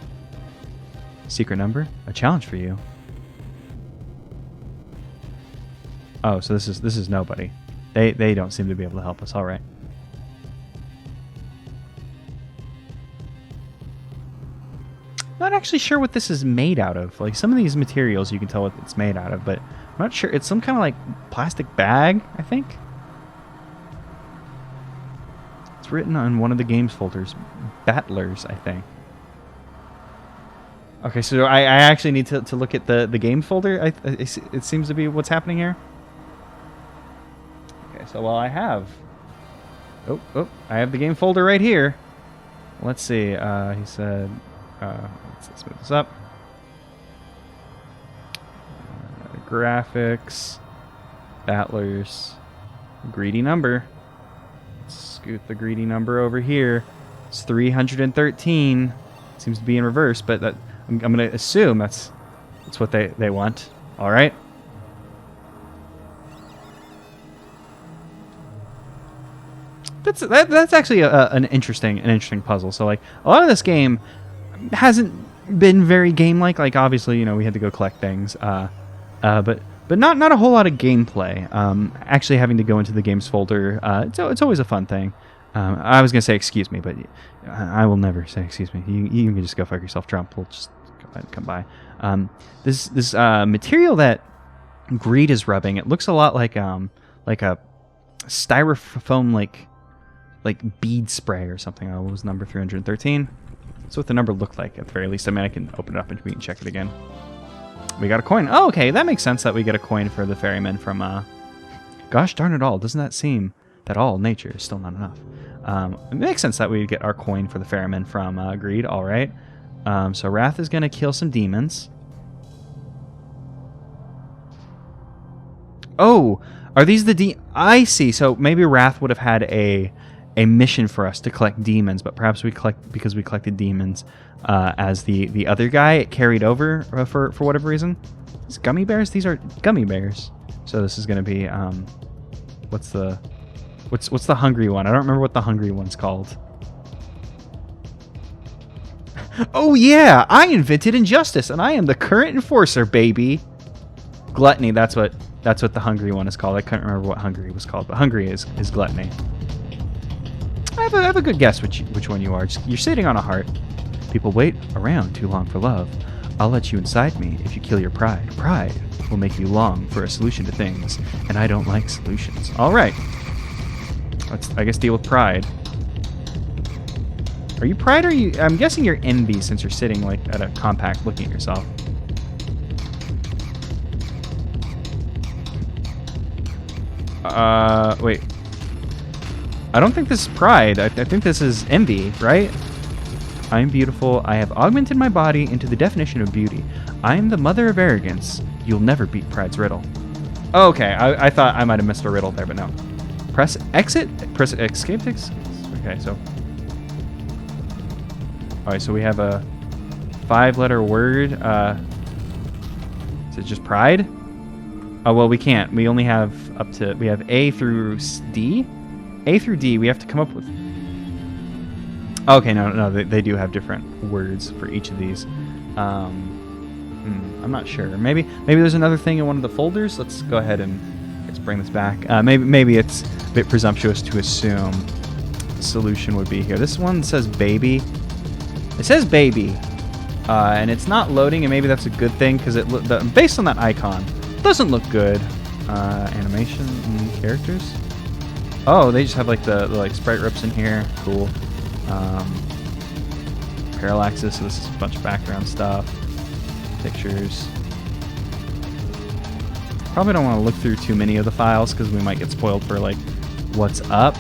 Secret number? A challenge for you. Oh, so this is nobody. They don't seem to be able to help us. All right. Not actually sure what this is made out of. Like some of these materials you can tell what it's made out of, but I'm not sure. It's some kind of like plastic bag, I think. It's written on one of the games folders. Battlers, I think. Okay, so I actually need to look at the game folder. It seems to be what's happening here. Okay, so while I have... Oh, I have the game folder right here. Let's see. He said... let's move this up. Graphics. Battlers. Greedy number. Let's scoot the greedy number over here. It's 313. Seems to be in reverse, but that I'm going to assume that's what they want. All right. That's actually an interesting puzzle. So like a lot of this game hasn't been very game-like. Like obviously, we had to go collect things, but not a whole lot of gameplay. Actually having to go into the games folder, it's always a fun thing. I was gonna say excuse me, but I will never say excuse me. You can just go fuck yourself, Trump. We'll just go ahead and come by. This material that Greed is rubbing, it looks a lot like a styrofoam like bead spray or something. What was number 313? That's what the number looked like at the very least. I mean, I can open it up and we can check it again. We got a coin. Oh, okay, that makes sense that we get a coin for the ferryman from. Gosh darn it all! Doesn't that seem that all nature is still not enough? It makes sense that we get our coin for the ferryman from Greed. All right. So Wrath is gonna kill some demons. Oh, are these the I see. So maybe Wrath would have had a mission for us to collect demons, but perhaps we collected demons as the other guy. It carried over for whatever reason. These gummy bears. These are gummy bears. So this is gonna be what's the hungry one? I don't remember what the hungry one's called. Oh yeah, I invented injustice, and I am the current enforcer, baby. Gluttony. That's what the hungry one is called. I couldn't remember what hungry was called, but hungry is gluttony. I have a good guess which one you are. You're sitting on a heart. People wait around too long for love. I'll let you inside me if you kill your pride. Pride will make you long for a solution to things, and I don't like solutions. All right. Let's, I guess, deal with pride. Are you pride or are you... I'm guessing you're envy since you're sitting like at a compact looking at yourself. Wait. I don't think this is pride. I think this is envy, right? I am beautiful. I have augmented my body into the definition of beauty. I am the mother of arrogance. You'll never beat pride's riddle. Oh, okay, I thought I might have missed a riddle there, but no. Press exit. Press escape. Okay, so. All right, so we have a 5-letter word. Is it just pride? Oh well, we can't. We only have we have A through D. A through D, we have to come up with... Okay, no, they do have different words for each of these. I'm not sure. Maybe there's another thing in one of the folders. Let's go ahead and let's bring this back. Maybe it's a bit presumptuous to assume the solution would be here. This one says baby. It says baby, and it's not loading, and maybe that's a good thing because based on that icon, it doesn't look good. Animation and characters. Oh, they just have like the sprite rips in here. Cool. Parallaxes, so this is a bunch of background stuff. Pictures. Probably don't want to look through too many of the files because we might get spoiled for like what's up.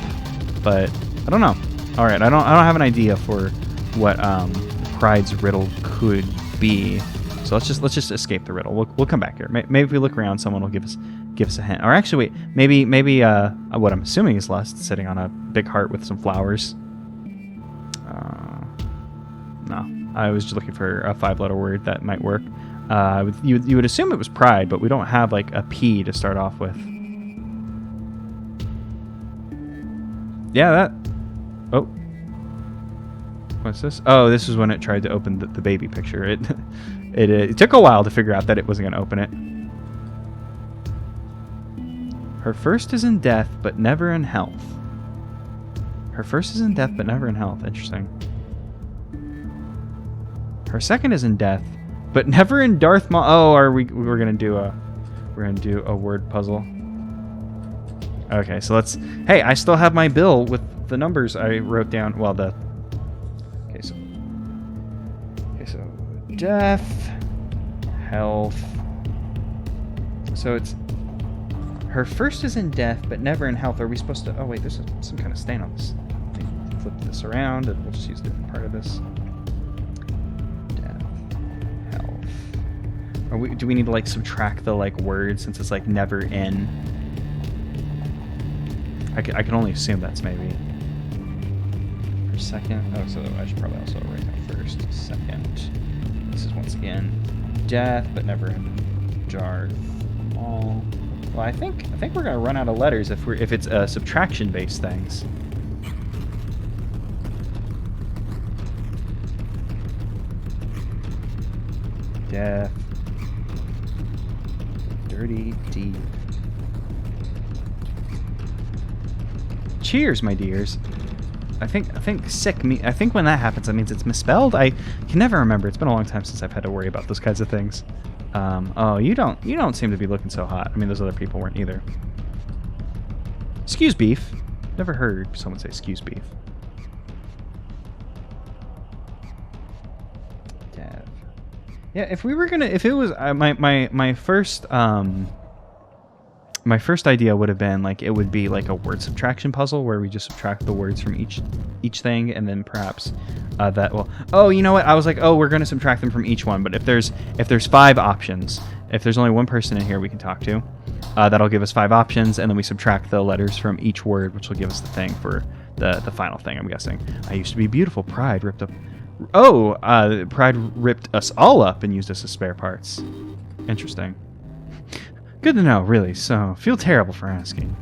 But I don't know. All right, I don't have an idea for what Pride's riddle could be. So let's just escape the riddle. We'll come back here. Maybe if we look around, someone will give us a hint. Or actually, wait, maybe what I'm assuming is Lust sitting on a big heart with some flowers. No. I was just looking for a 5-letter word that might work. You would assume it was pride, but we don't have like a P to start off with. Yeah, that... Oh. What's this? Oh, this is when it tried to open the baby picture. It took a while to figure out that it wasn't going to open it. Her first is in death, but never in health. Her first is in death, but never in health. Interesting. Her second is in death, but never in Darth Maul. Oh, we're gonna do a word puzzle. Okay, so let's. Hey, I still have my bill with the numbers I wrote down. Well, Okay, so death, health. So it's. Her first is in death, but never in health. Are we supposed to... Oh, wait, there's some kind of stain on this. Flip this around, and we'll just use a different part of this. Death, health. Do we need to, like, subtract the, like, word since it's, like, never in? I can only assume that's maybe. For second... Oh, so I should probably also write down first. Second. This is, once again, death, but never in Darth Maul. Well, I think we're gonna run out of letters if it's subtraction-based things. Death. Dirty deed. Cheers, my dears. I think sick me. I think when that happens, that means it's misspelled. I can never remember. It's been a long time since I've had to worry about those kinds of things. Oh, you don't seem to be looking so hot. I mean, those other people weren't either. Excuse beef. Never heard someone say excuse beef. Dev. Yeah, if it was my first idea would have been like it would be like a word subtraction puzzle where we just subtract the words from each thing, and then perhaps oh, you know what? I was like, oh, we're going to subtract them from each one, but if there's 5 options, if there's only one person in here we can talk to, that'll give us 5 options, and then we subtract the letters from each word, which will give us the thing for the final thing, I'm guessing. I used to be beautiful. Pride ripped up... Oh, Pride ripped us all up and used us as spare parts. Interesting. Good to know, really, so feel terrible for asking.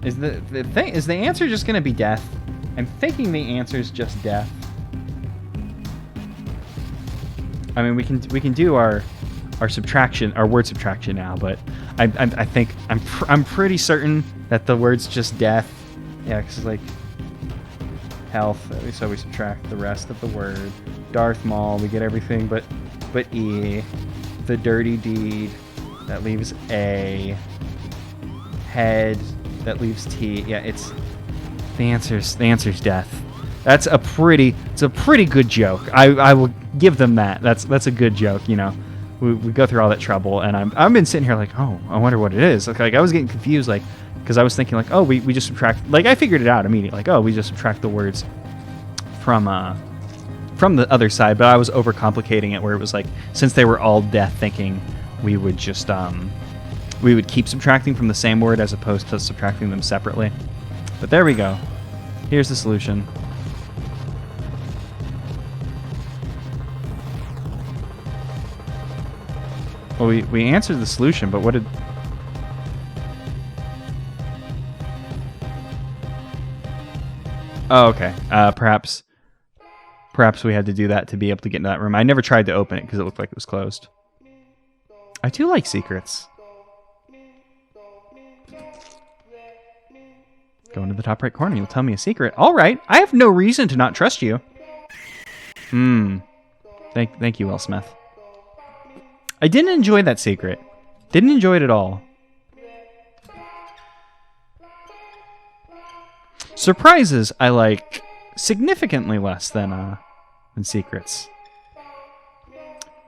Is the answer just going to be death? I'm thinking the answer is just death. I mean, we can do our subtraction, our word subtraction now, but I think I'm pretty certain that the word's just death. Yeah, because it's like health. So we subtract the rest of the word. Darth Maul, we get everything but E. The dirty deed, that leaves A. Head, that leaves T. Yeah, it's the answer's death. It's a pretty good joke. I will give them that. That's a good joke. You know, we go through all that trouble, and I've been sitting here like, oh, I wonder what it is. Like I was getting confused, like because I was thinking like, oh, we just subtract. Like I figured it out immediately. Like, oh, we just subtract the words from the other side, but I was overcomplicating it where it was like, since they were all death, thinking we would just we would keep subtracting from the same word as opposed to subtracting them separately. But there we go. Here's the solution. Well, we answered the solution, but what did... Oh, okay. Perhaps we had to do that to be able to get into that room. I never tried to open it because it looked like it was closed. I do like secrets. Go into the top right corner. You'll tell me a secret. All right. I have no reason to not trust you. Thank you, Will Smith. I didn't enjoy that secret. Didn't enjoy it at all. Surprises I like significantly less than secrets.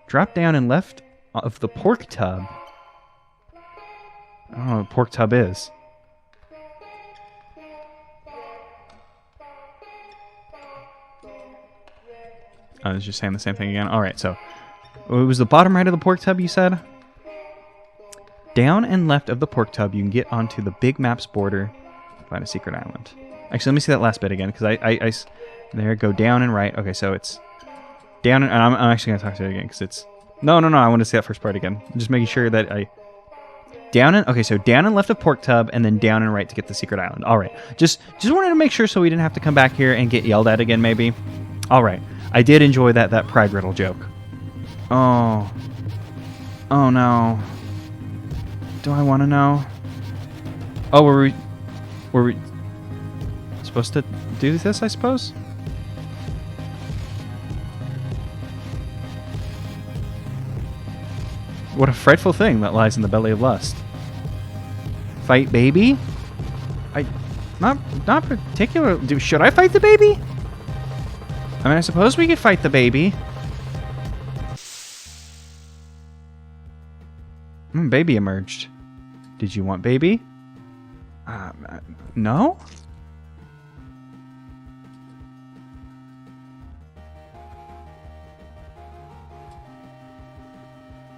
Drop down and left of the pork tub. I don't know what a pork tub is. I was just saying the same thing again. All right, so it was the bottom right of the pork tub, you said? Down and left of the pork tub, you can get onto the big map's border find a secret island. Actually, let me see that last bit again, because there, go down and right. Okay, so it's down, and I'm actually going to talk to it again, because it's... No, I want to see that first part again. I'm just making sure that down and... Okay, so down and left of Pork Tub, and then down and right to get the secret island. All right. Just wanted to make sure so we didn't have to come back here and get yelled at again, maybe. All right. I did enjoy that pride riddle joke. Oh. Oh, no. Do I want to know? Oh, were we supposed to do this, I suppose? What a frightful thing that lies in the belly of lust. Fight baby? Not particular. Should I fight the baby? I mean, I suppose we could fight the baby. Baby emerged. Did you want baby? No?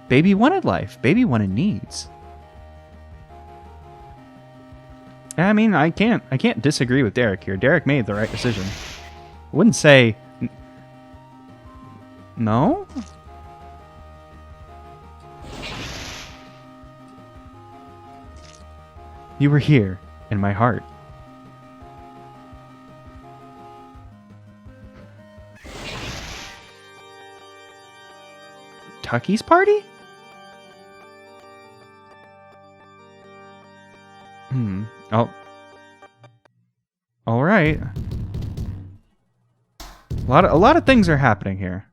Baby wanted life. Baby wanted needs. I mean, I can't disagree with Derek here. Derek made the right decision. I wouldn't say... No? You were here, in my heart. Tucky's party? Oh. All right. A lot of things are happening here.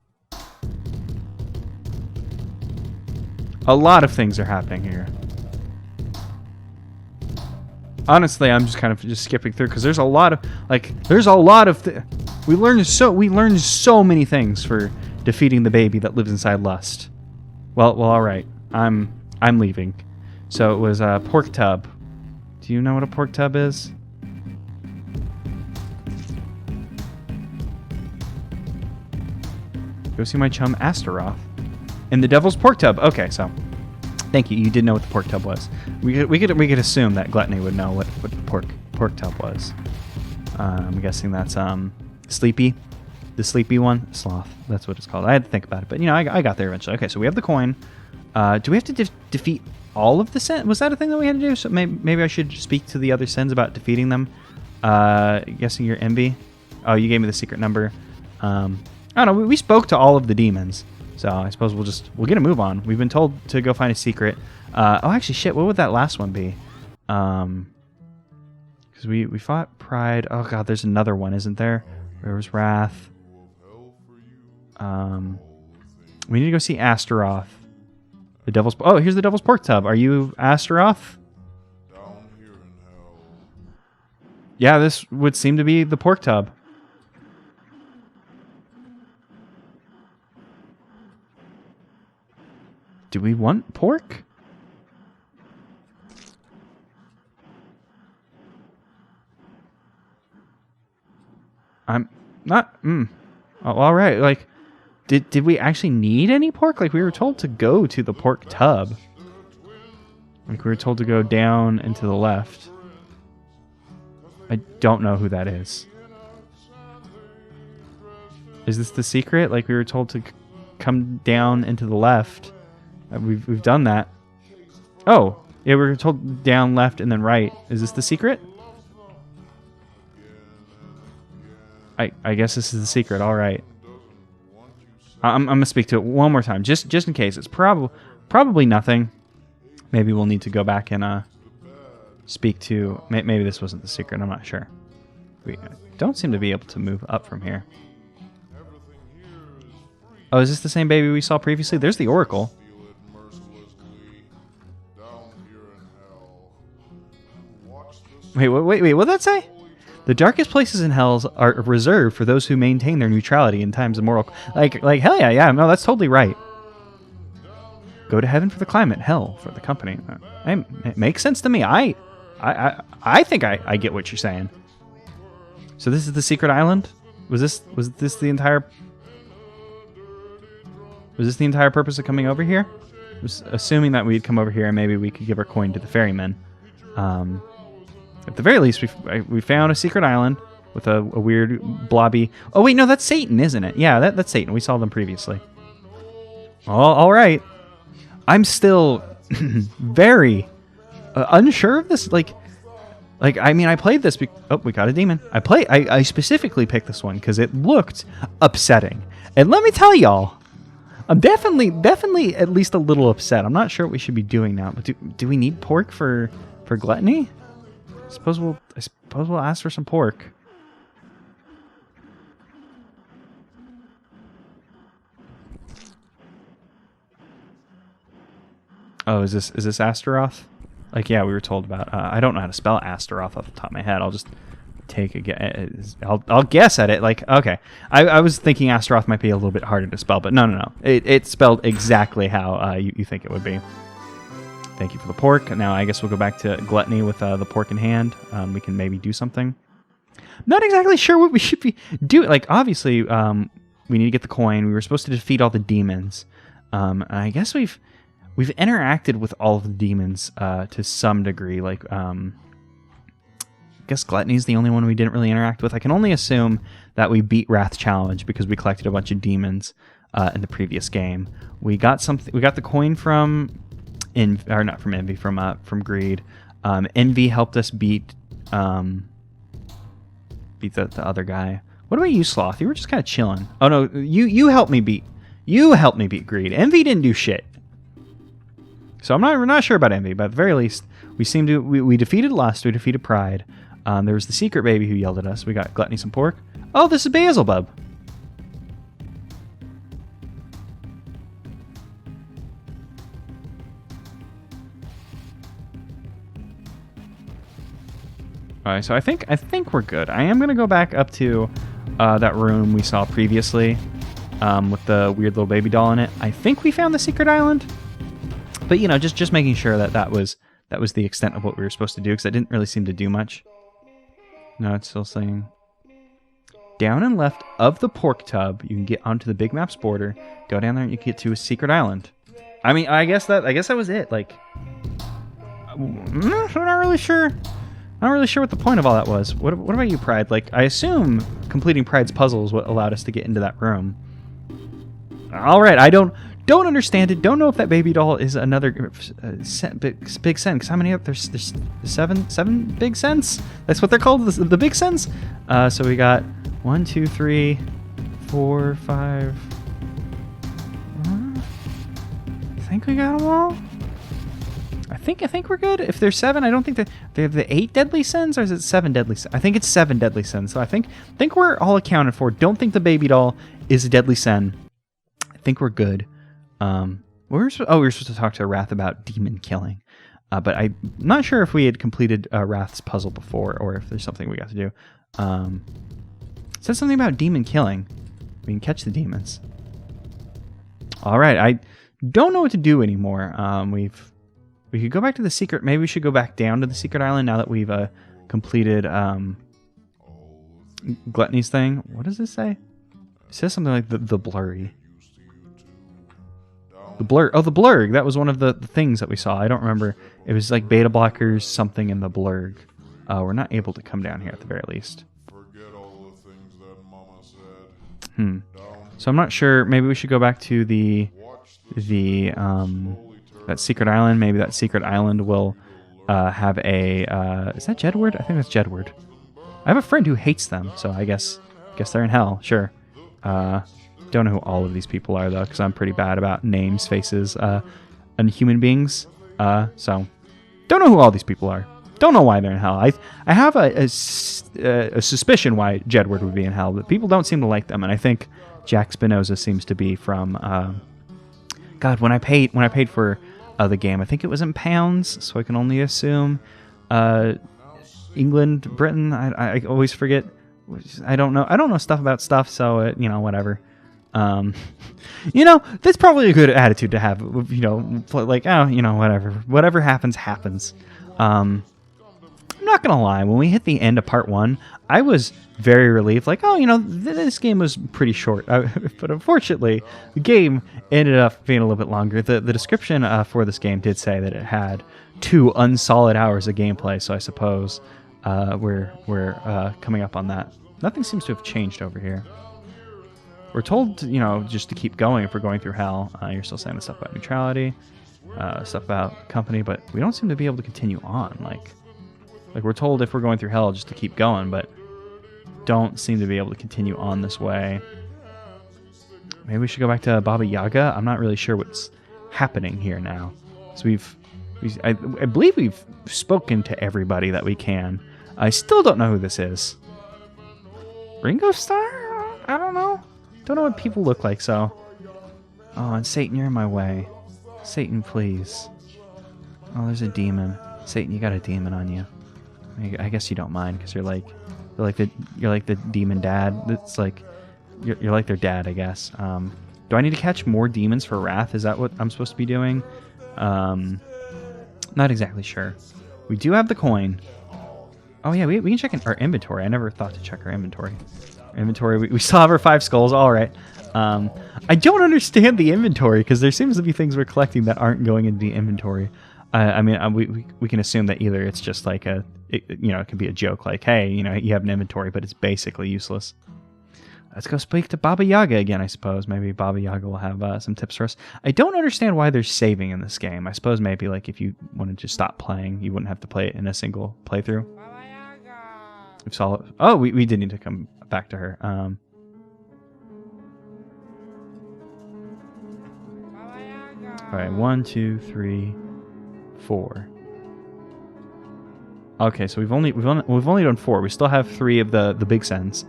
A lot of things are happening here. Honestly, I'm just kind of skipping through because there's a lot of we learned so many things for defeating the baby that lives inside lust. Well, all right. I'm leaving. So it was a Pork Tub. Do you know what a pork tub is? Go see my chum Astaroth in the Devil's Pork Tub. Okay, so thank you. You did know what the pork tub was. We could assume that Gluttony would know what pork tub was. I'm guessing that's Sleepy, the sleepy one, Sloth. That's what it's called. I had to think about it, but I got there eventually. Okay, so we have the coin. Do we have to defeat all of the Sens? Was that a thing that we had to do? So maybe I should speak to the other Sens about defeating them. Guessing your envy. Oh, you gave me the secret number. I don't know. We spoke to all of the demons, so I suppose we'll get a move on. We've been told to go find a secret. Oh, actually, shit. What would that last one be? Because we fought Pride. Oh god, there's another one, isn't there? There was Wrath. We need to go see Astaroth. The Devil's... Oh, here's the Devil's Pork Tub. Are you Astaroth? Down here in hell. Yeah, this would seem to be the Pork Tub. Do we want pork? I'm not... Oh, all right, like... Did we actually need any pork? Like, we were told to go to the Pork Tub. Like, we were told to go down and to the left. I don't know who that is. Is this the secret? Like, we were told to come down and to the left. We've done that. Oh, yeah, we were told down, left, and then right. Is this the secret? I guess this is the secret. All right. I'm gonna speak to it one more time, just in case. It's probably nothing. Maybe we'll need to go back and speak to. Maybe this wasn't the secret. I'm not sure. We don't seem to be able to move up from here. Oh, is this the same baby we saw previously? There's the Oracle. Wait, what did that say? The darkest places in hell are reserved for those who maintain their neutrality in times of moral... Like hell yeah, no, that's totally right. Go to heaven for the climate, hell for the company. It makes sense to me. I think I get what you're saying. So this is the secret island? Was this the entire purpose of coming over here? I was assuming that we'd come over here and maybe we could give our coin to the ferryman. At the very least, we found a secret island with a weird blobby. Oh wait, no, that's Satan, isn't it? Yeah, that's Satan. We saw them previously. Oh, all right. I'm still very unsure of this. Like I mean, I played this. Oh, we got a demon. I specifically picked this one because it looked upsetting. And let me tell y'all, I'm definitely at least a little upset. I'm not sure what we should be doing now. But do we need pork for gluttony? I suppose we'll ask for some pork. Oh, is this Astaroth? Like, yeah, we were told about. I don't know how to spell Astaroth off the top of my head. I'll just take a guess. I'll guess at it. Like, okay, I was thinking Astaroth might be a little bit harder to spell, but no. It's spelled exactly how you think it would be. Thank you for the pork. Now I guess we'll go back to gluttony with the pork in hand. We can maybe do something. Not exactly sure what we should be doing. Like, obviously, we need to get the coin. We were supposed to defeat all the demons. And I guess we've interacted with all of the demons to some degree. Like, I guess Gluttony is the only one we didn't really interact with. I can only assume that we beat Wrath Challenge because we collected a bunch of demons in the previous game. We got something. We got the coin from not from Envy, from Greed. Envy helped us beat the other guy. What about you, Sloth? You were just kind of chilling. Oh no, you helped me beat. You helped me beat Greed. Envy didn't do shit. So we're not sure about Envy, but at the very least, we defeated Lust, we defeated Pride. There was the secret baby who yelled at us. We got Gluttony some pork. Oh, this is Beelzebub. Alright, so I think we're good. I am gonna go back up to that room we saw previously with the weird little baby doll in it. I think we found the secret island. But, you know, just making sure that was the extent of what we were supposed to do, because it didn't really seem to do much. No, it's still saying, down and left of the pork tub, you can get onto the big map's border. Go down there and you can get to a secret island. I mean, I guess that was it. Like, I'm not really sure. I'm not really sure what the point of all that was. What about you, Pride? Like, I assume completing Pride's puzzle is what allowed us to get into that room. All right, I don't understand it. Don't know if that baby doll is another big sen. Because how many? There's seven big sens. That's what they're called. The big sens. So we got 1, 2, 3, 4, 5. I think we got them all. I think we're good. If there's 7, I don't think that they have the 8 deadly sins, or is it 7 deadly sins? I think it's 7 deadly sins. So I think we're all accounted for. Don't think the baby doll is a deadly sin. I think we're good. We were supposed to talk to Wrath about demon killing, but I'm not sure if we had completed Wrath's puzzle before, or if there's something we got to do. It said something about demon killing. We can catch the demons. All right, I don't know what to do anymore. We could go back to the secret. Maybe we should go back down to the secret island now that we've completed Gluttony's thing. What does this say? It says something like the blurry. The blur. Oh, the blurg. That was one of the things that we saw. I don't remember. It was like beta blockers, something in the blurg. We're not able to come down here at the very least. Forget all the things that Mama said. So I'm not sure. Maybe we should go back to the that secret island. Maybe that secret island will have a. Is that Jedward? I think that's Jedward. I have a friend who hates them, so I guess they're in hell. Sure. Don't know who all of these people are though, because I'm pretty bad about names, faces, and human beings. So don't know who all these people are. Don't know why they're in hell. I have a suspicion why Jedward would be in hell, but people don't seem to like them, and I think Jack Spinoza seems to be from. God, when I paid for the game, I think it was in pounds, so I can only assume England, Britain. I always forget. I don't know stuff about stuff, so whatever. That's probably a good attitude to have. Like, whatever happens. I'm not gonna lie. When we hit the end of part 1, I was very relieved. Like, this game was pretty short. But unfortunately, the game ended up being a little bit longer. The description for this game did say that it had 2 unsolid hours of gameplay. So I suppose we're coming up on that. Nothing seems to have changed over here. We're told, just to keep going if we're going through hell. You're still saying the stuff about neutrality, stuff about company, but we don't seem to be able to continue on. Like we're told if we're going through hell just to keep going, but don't seem to be able to continue on this way. Maybe we should go back to Baba Yaga. I'm not really sure what's happening here now. So I believe we've spoken to everybody that we can. I still don't know who this is. Ringo Starr? I don't know. Don't know what people look like, so... Oh, and Satan, you're in my way. Satan, please. Oh, there's a demon. Satan, you got a demon on you. I guess you don't mind, because you're like the demon dad. It's like... You're like their dad, I guess. Do I need to catch more demons for Wrath? Is that what I'm supposed to be doing? Not exactly sure. We do have the coin. Oh yeah, we can check our inventory. I never thought to check our inventory. We still have our 5 skulls. All right. I don't understand the inventory because there seems to be things we're collecting that aren't going into the inventory. We can assume that either it's just like it can be a joke, like, hey, you have an inventory, but it's basically useless. Let's go speak to Baba Yaga again, I suppose. Maybe Baba Yaga will have some tips for us. I don't understand why there's saving in this game. I suppose maybe like if you wanted to stop playing, you wouldn't have to play it in a single playthrough. Baba Yaga. We saw it. Oh, we did need to come back to her. Baba Yaga. All right, 1, 2, 3, 4. Okay, so we've only done 4. We still have 3 of the big sends.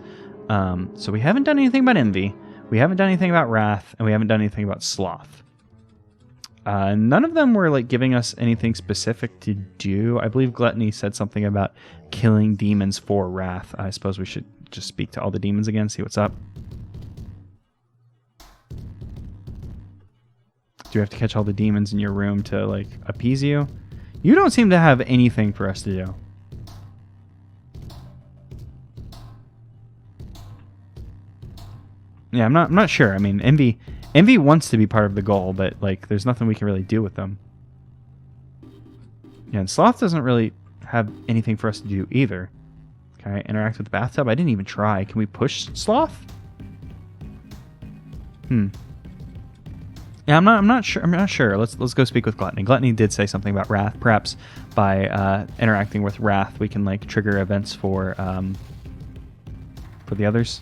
So we haven't done anything about envy, we haven't done anything about wrath, and we haven't done anything about sloth. None of them were like giving us anything specific to do. I believe Gluttony said something about killing demons for wrath. I suppose we should just speak to all the demons again, see what's up. Do you have to catch all the demons in your room to like appease you? You don't seem to have anything for us to do. Yeah, I'm not sure. I mean, Envy wants to be part of the goal, but like, there's nothing we can really do with them. Yeah, and Sloth doesn't really have anything for us to do either. Can I interact with the bathtub? I didn't even try. Can we push Sloth? Yeah, I'm not sure. I'm not sure. Let's go speak with Gluttony. Gluttony did say something about Wrath. Perhaps by interacting with Wrath, we can like trigger events for the others.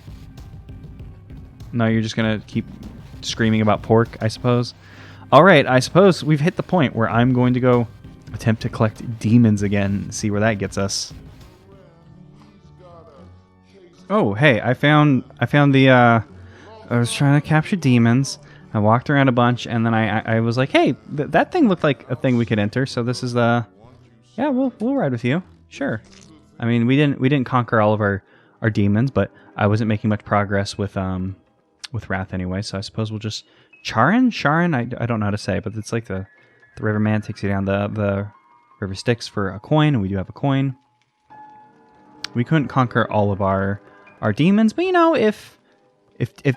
No, you're just gonna keep screaming about pork, I suppose. All right, I suppose we've hit the point where I'm going to go attempt to collect demons again, see where that gets us. Oh, hey, I found the. I was trying to capture demons. I walked around a bunch, and then I was like, hey, that thing looked like a thing we could enter. So this is the. Yeah, we'll ride with you. Sure. I mean, we didn't conquer all of our demons, but I wasn't making much progress with Wrath anyway, so I suppose we'll just... Charon? I don't know how to say, but it's like the Riverman takes you down the River Styx for a coin, and we do have a coin. We couldn't conquer all of our demons, but if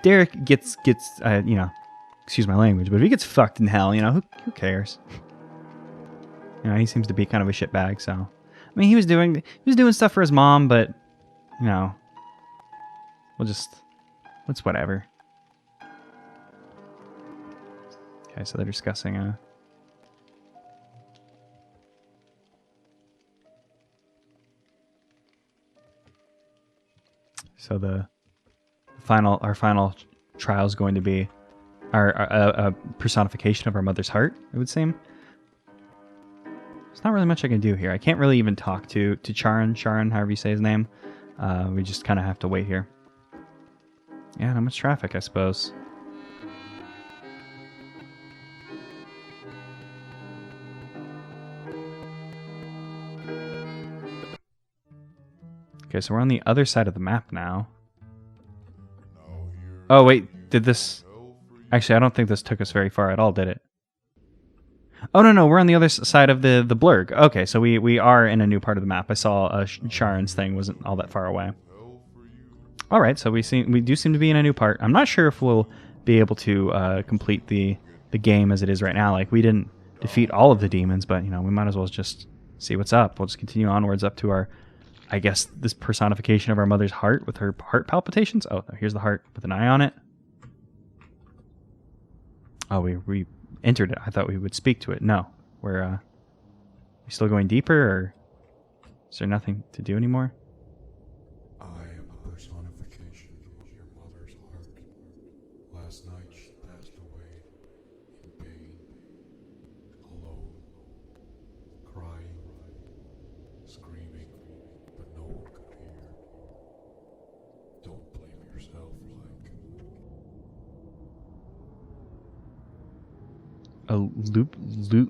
Derek gets excuse my language, but if he gets fucked in hell, who cares? He seems to be kind of a shitbag, so... I mean, he was doing stuff for his mom, but, it's whatever. Okay, so they're discussing so our final trial is going to be a personification of our mother's heart, it would seem. There's not really much I can do here. I can't really even talk to Charon, however you say his name. We just kind of have to wait here. Yeah, not much traffic, I suppose. Okay, so we're on the other side of the map now. Oh, wait, did this... Actually, I don't think this took us very far at all, did it? Oh, no, we're on the other side of the blurg. Okay, so we are in a new part of the map. I saw Charon's thing wasn't all that far away. All right, so we do seem to be in a new part. I'm not sure if we'll be able to complete the game as it is right now. Like, we didn't defeat all of the demons, but, we might as well just see what's up. We'll just continue onwards up to our I guess this personification of our mother's heart with her heart palpitations. Oh, here's the heart with an eye on it. Oh, we entered it. I thought we would speak to it. No, we're still going deeper, or is there nothing to do anymore? I am a personification of your mother's heart. Last night she passed away in pain, alone, crying, screaming, but no one could hear. Don't blame yourself like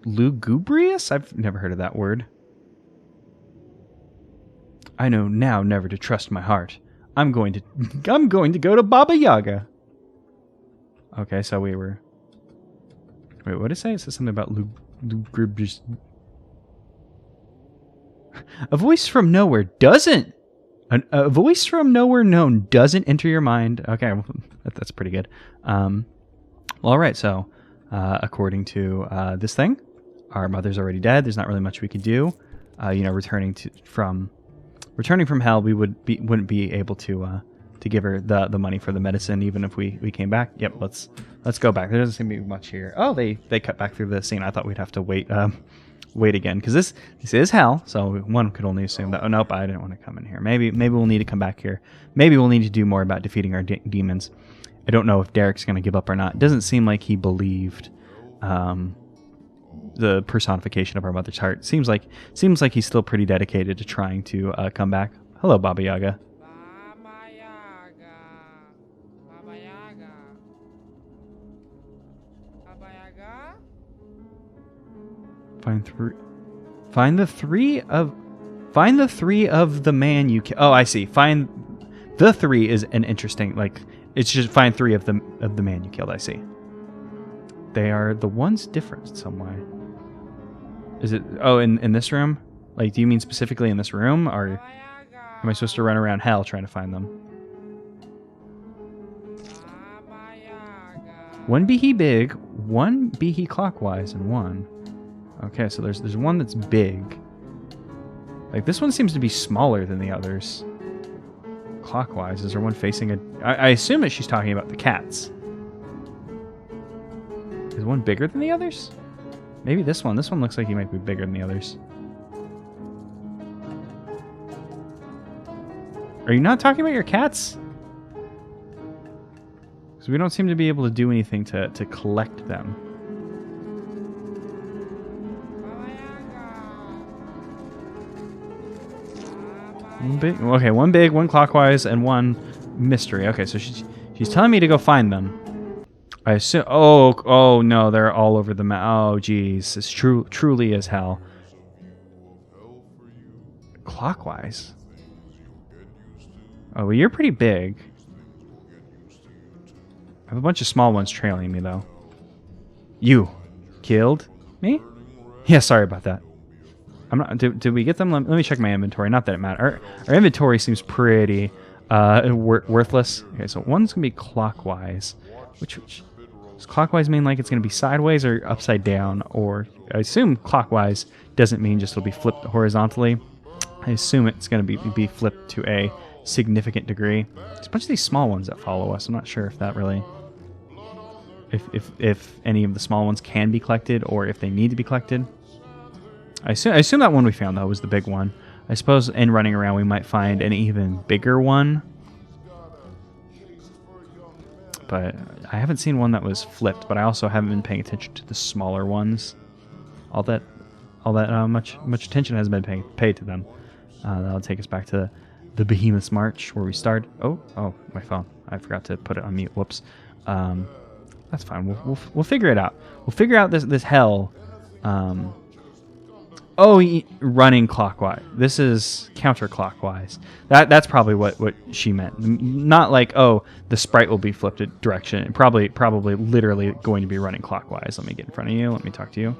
Lugubrious? I've never heard of that word. I know now never to trust my heart. I'm going to go to Baba Yaga. Okay, so we were. Wait, what did it say? It says something about lugubrious. A voice from nowhere doesn't. A voice from nowhere known doesn't enter your mind. Okay, well, that's pretty good. Well, all right. So, according to this thing, our mother's already dead. There's not really much we could do. Returning from hell, we wouldn't be able to give her the money for the medicine, even if we came back. Yep, let's go back. There doesn't seem to be much here. Oh, they cut back through the scene. I thought we'd have to wait again, because this is hell. So one could only assume that. Oh nope, I didn't want to come in here. Maybe we'll need to come back here. Maybe we'll need to do more about defeating our demons. I don't know if Derek's going to give up or not. It doesn't seem like he believed the personification of our mother's heart. Seems like he's still pretty dedicated to trying to come back. Hello, Baba Yaga. Baba Yaga. Baba Yaga. Baba Yaga. Find the three of the man you Oh, I see. Find the three is an interesting, like, it's just find three of the man you killed. I see. They are the ones different in some way. Is it? Oh, in this room? Like, do you mean specifically in this room, or am I supposed to run around hell trying to find them? One be he big, one be he clockwise, and one. Okay, so there's one that's big. Like, this one seems to be smaller than the others. Clockwise, is there one facing a... I assume that she's talking about the cats. Is one bigger than the others? Maybe this one. This one looks like he might be bigger than the others. Are you not talking about your cats? Because we don't seem to be able to do anything to collect them. One big, okay, one big, one clockwise, and one mystery. Okay, so she's telling me to go find them. I assume. Oh no, they're all over the map. Oh geez, it's truly is hell. Clockwise. Oh, well, you're pretty big. I have a bunch of small ones trailing me though. You killed me? Yeah, sorry about that. I'm not. Did we get them? Let me check my inventory. Not that it matters. Our inventory seems pretty worthless. Okay, so one's gonna be clockwise. Which does clockwise mean like it's gonna be sideways or upside down? Or I assume clockwise doesn't mean just it'll be flipped horizontally. I assume it's gonna be flipped to a significant degree. There's a bunch of these small ones that follow us. I'm not sure if that really, if any of the small ones can be collected or if they need to be collected. I assume that one we found, though, was the big one. I suppose in running around we might find an even bigger one. But I haven't seen one that was flipped, but I also haven't been paying attention to the smaller ones. All that much attention hasn't been paid to them. That'll take us back to the Behemoth's March, where we started. Oh, my phone. I forgot to put it on mute. Whoops. That's fine. We'll figure it out. We'll figure out this hell. Running clockwise. This is counterclockwise. That's probably what she meant. Not like, oh, the sprite will be flipped a direction. Probably literally going to be running clockwise. Let me get in front of you. Let me talk to you.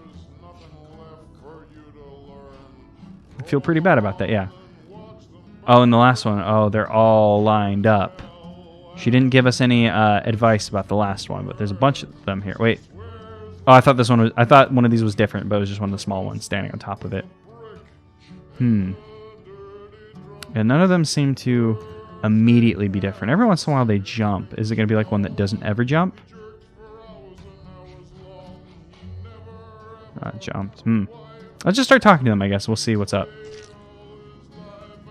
I feel pretty bad about that, yeah. Oh, and the last one. Oh, they're all lined up. She didn't give us any advice about the last one, but there's a bunch of them here. Wait. Oh, I thought one of these was different, but it was just one of the small ones standing on top of it. And none of them seem to immediately be different. Every once in a while they jump. Is it going to be like one that doesn't ever jump? Jumped. Let's just start talking to them, I guess. We'll see what's up.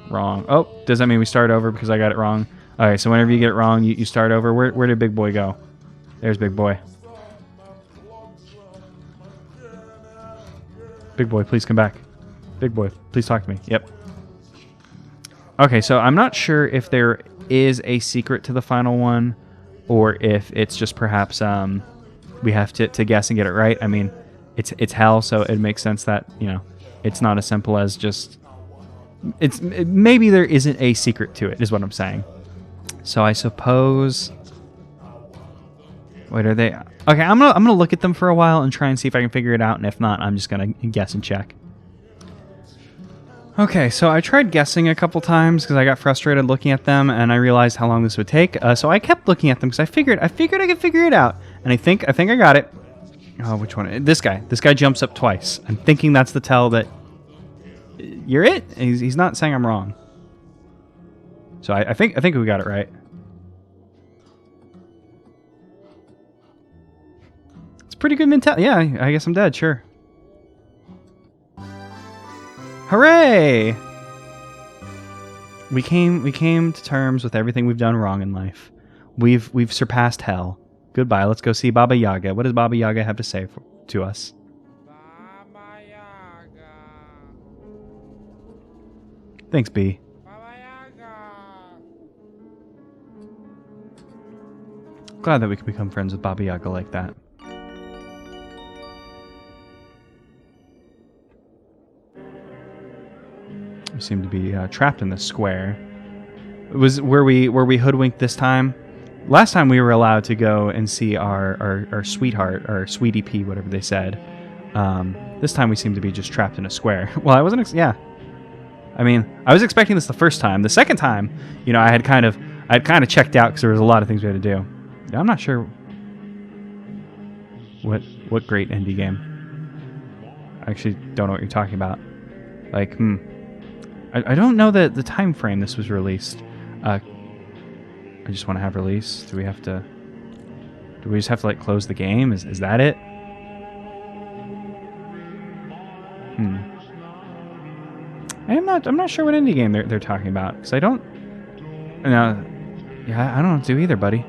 Wrong. Oh, does that mean we start over because I got it wrong? Alright, so whenever you get it wrong, you start over. Where did Big Boy go? There's Big Boy. Big Boy, please come back. Big Boy, please talk to me. Yep. Okay, so I'm not sure if there is a secret to the final one or if it's just perhaps we have to guess and get it right. I mean, it's hell, so it makes sense that, you know, it's not as simple as just... maybe there isn't a secret to it, is what I'm saying. So I suppose... Wait, are they... Okay, I'm gonna look at them for a while and try and see if I can figure it out, and if not, I'm just gonna guess and check. Okay, so I tried guessing a couple times because I got frustrated looking at them, and I realized how long this would take. So I kept looking at them because I figured I could figure it out, and I think I got it. Oh, which one? This guy. This guy jumps up twice. I'm thinking that's the tell that you're it. He's not saying I'm wrong. So I think we got it right. It's pretty good mentality. Yeah, I guess I'm dead. Sure. Hooray! We came to terms with everything we've done wrong in life. We've surpassed hell. Goodbye. Let's go see Baba Yaga. What does Baba Yaga have to say to us? Baba Yaga. Thanks, B. Baba Yaga. Glad that we could become friends with Baba Yaga like that. We seem to be trapped in this square. Were we hoodwinked this time? Last time we were allowed to go and see our sweetheart, or sweetie pea, whatever they said. This time we seem to be just trapped in a square. Well, I wasn't. Yeah. I mean, I was expecting this the first time. The second time, you know, I had kind of checked out because there was a lot of things we had to do. Yeah, I'm not sure. What great indie game? I actually don't know what you're talking about. Like, I don't know the time frame this was released. I just want to have release. Do we just have to like close the game? Is that it? I'm not sure what indie game they're talking about, because I don't. No, yeah, I don't do either, buddy.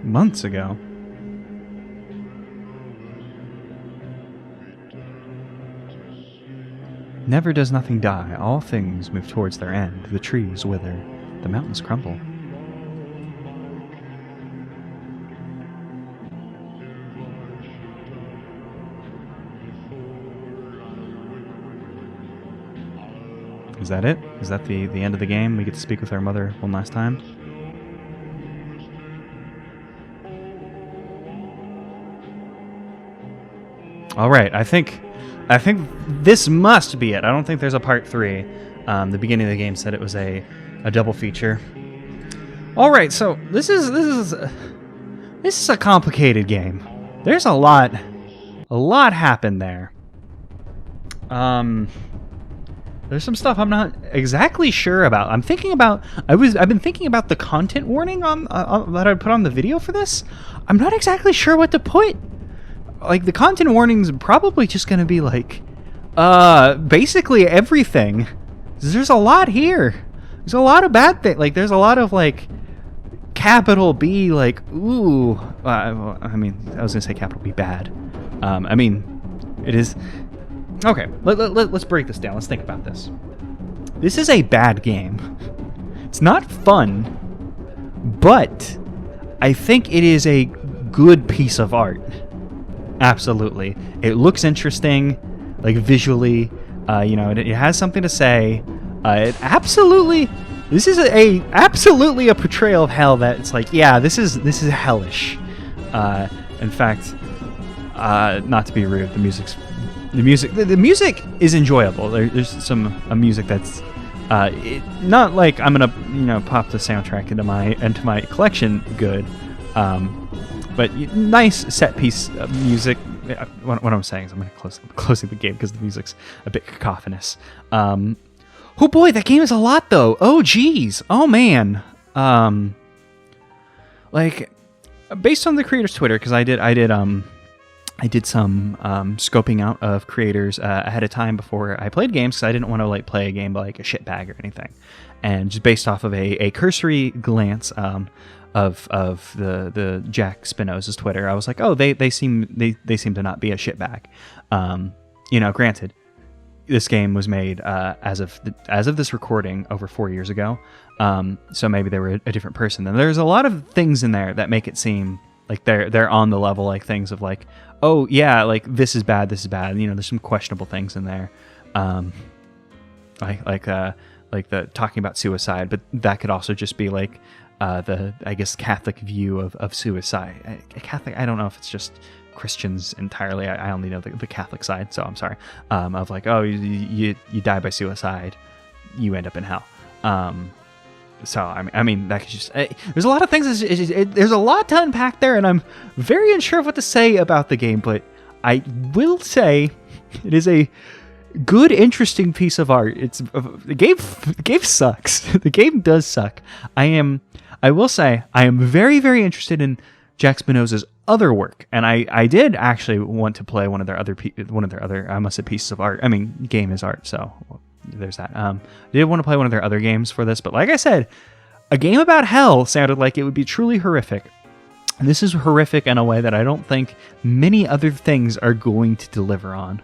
Months ago. Never does nothing die. All things move towards their end. The trees wither. The mountains crumble. Is that it? Is that the end of the game? We get to speak with our mother one last time? All right, I think this must be it. I don't think there's a part 3. The beginning of the game said it was a double feature. All right, so this is a complicated game. There's a lot happened there. There's some stuff I'm not exactly sure about. I've been thinking about the content warning on that I put on the video for this. I'm not exactly sure what to put. Like, the content warning's probably just gonna be like, basically everything. There's a lot here. There's a lot of bad things. Like, there's a lot of, like, capital B, like, ooh. I mean, I was gonna say capital B bad. I mean, it is. Okay, let's break this down. Let's think about this. This is a bad game. It's not fun, but I think it is a good piece of art. Absolutely. It looks interesting, like visually. It has something to say. This is absolutely a portrayal of hell that it's like, yeah, this is hellish. In fact, not to be rude, the music is enjoyable. There's some music that's Not like I'm gonna pop the soundtrack into my collection. Good, but nice set piece music. What I'm saying is I'm gonna closing the game because the music's a bit cacophonous. Oh boy, that game is a lot though. Oh geez, oh man. Like based on the creator's Twitter, because I did some scoping out of creators ahead of time before I played games, because I didn't want to like play a game like a shitbag or anything. And just based off of a cursory glance of the Jack Spinoza's Twitter, I was like, oh, they seem to not be a shitbag. Granted, this game was made as of this recording over 4 years ago, so maybe they were a different person. And there's a lot of things in there that make it seem like they're on the level, like things of like, oh yeah, like this is bad. There's some questionable things in there, like the talking about suicide, but that could also just be like the, I guess, Catholic view of suicide. Catholic, I don't know if it's just Christians entirely. I only know the Catholic side, so I'm sorry. Of like, oh, you die by suicide, you end up in hell. So I mean that could just there's a lot of things. There's a lot to unpack there, and I'm very unsure of what to say about the game. But I will say it is a good, interesting piece of art. The game sucks. The game does suck. I will say I am very, very interested in Jack Spinoza's other work, and I did actually want to play one of their other I must say pieces of art. I mean, game is art, so there's that. I did want to play one of their other games for this, but like I said, a game about hell sounded like it would be truly horrific. And this is horrific in a way that I don't think many other things are going to deliver on.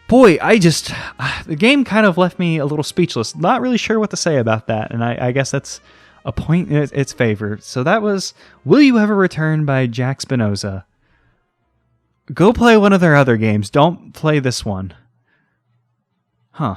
Boy, the game kind of left me a little speechless. Not really sure what to say about that, and I guess that's a point in its favor. So that was Will You Ever Return by Jack Spinoza. Go play one of their other games. Don't play this one. Huh.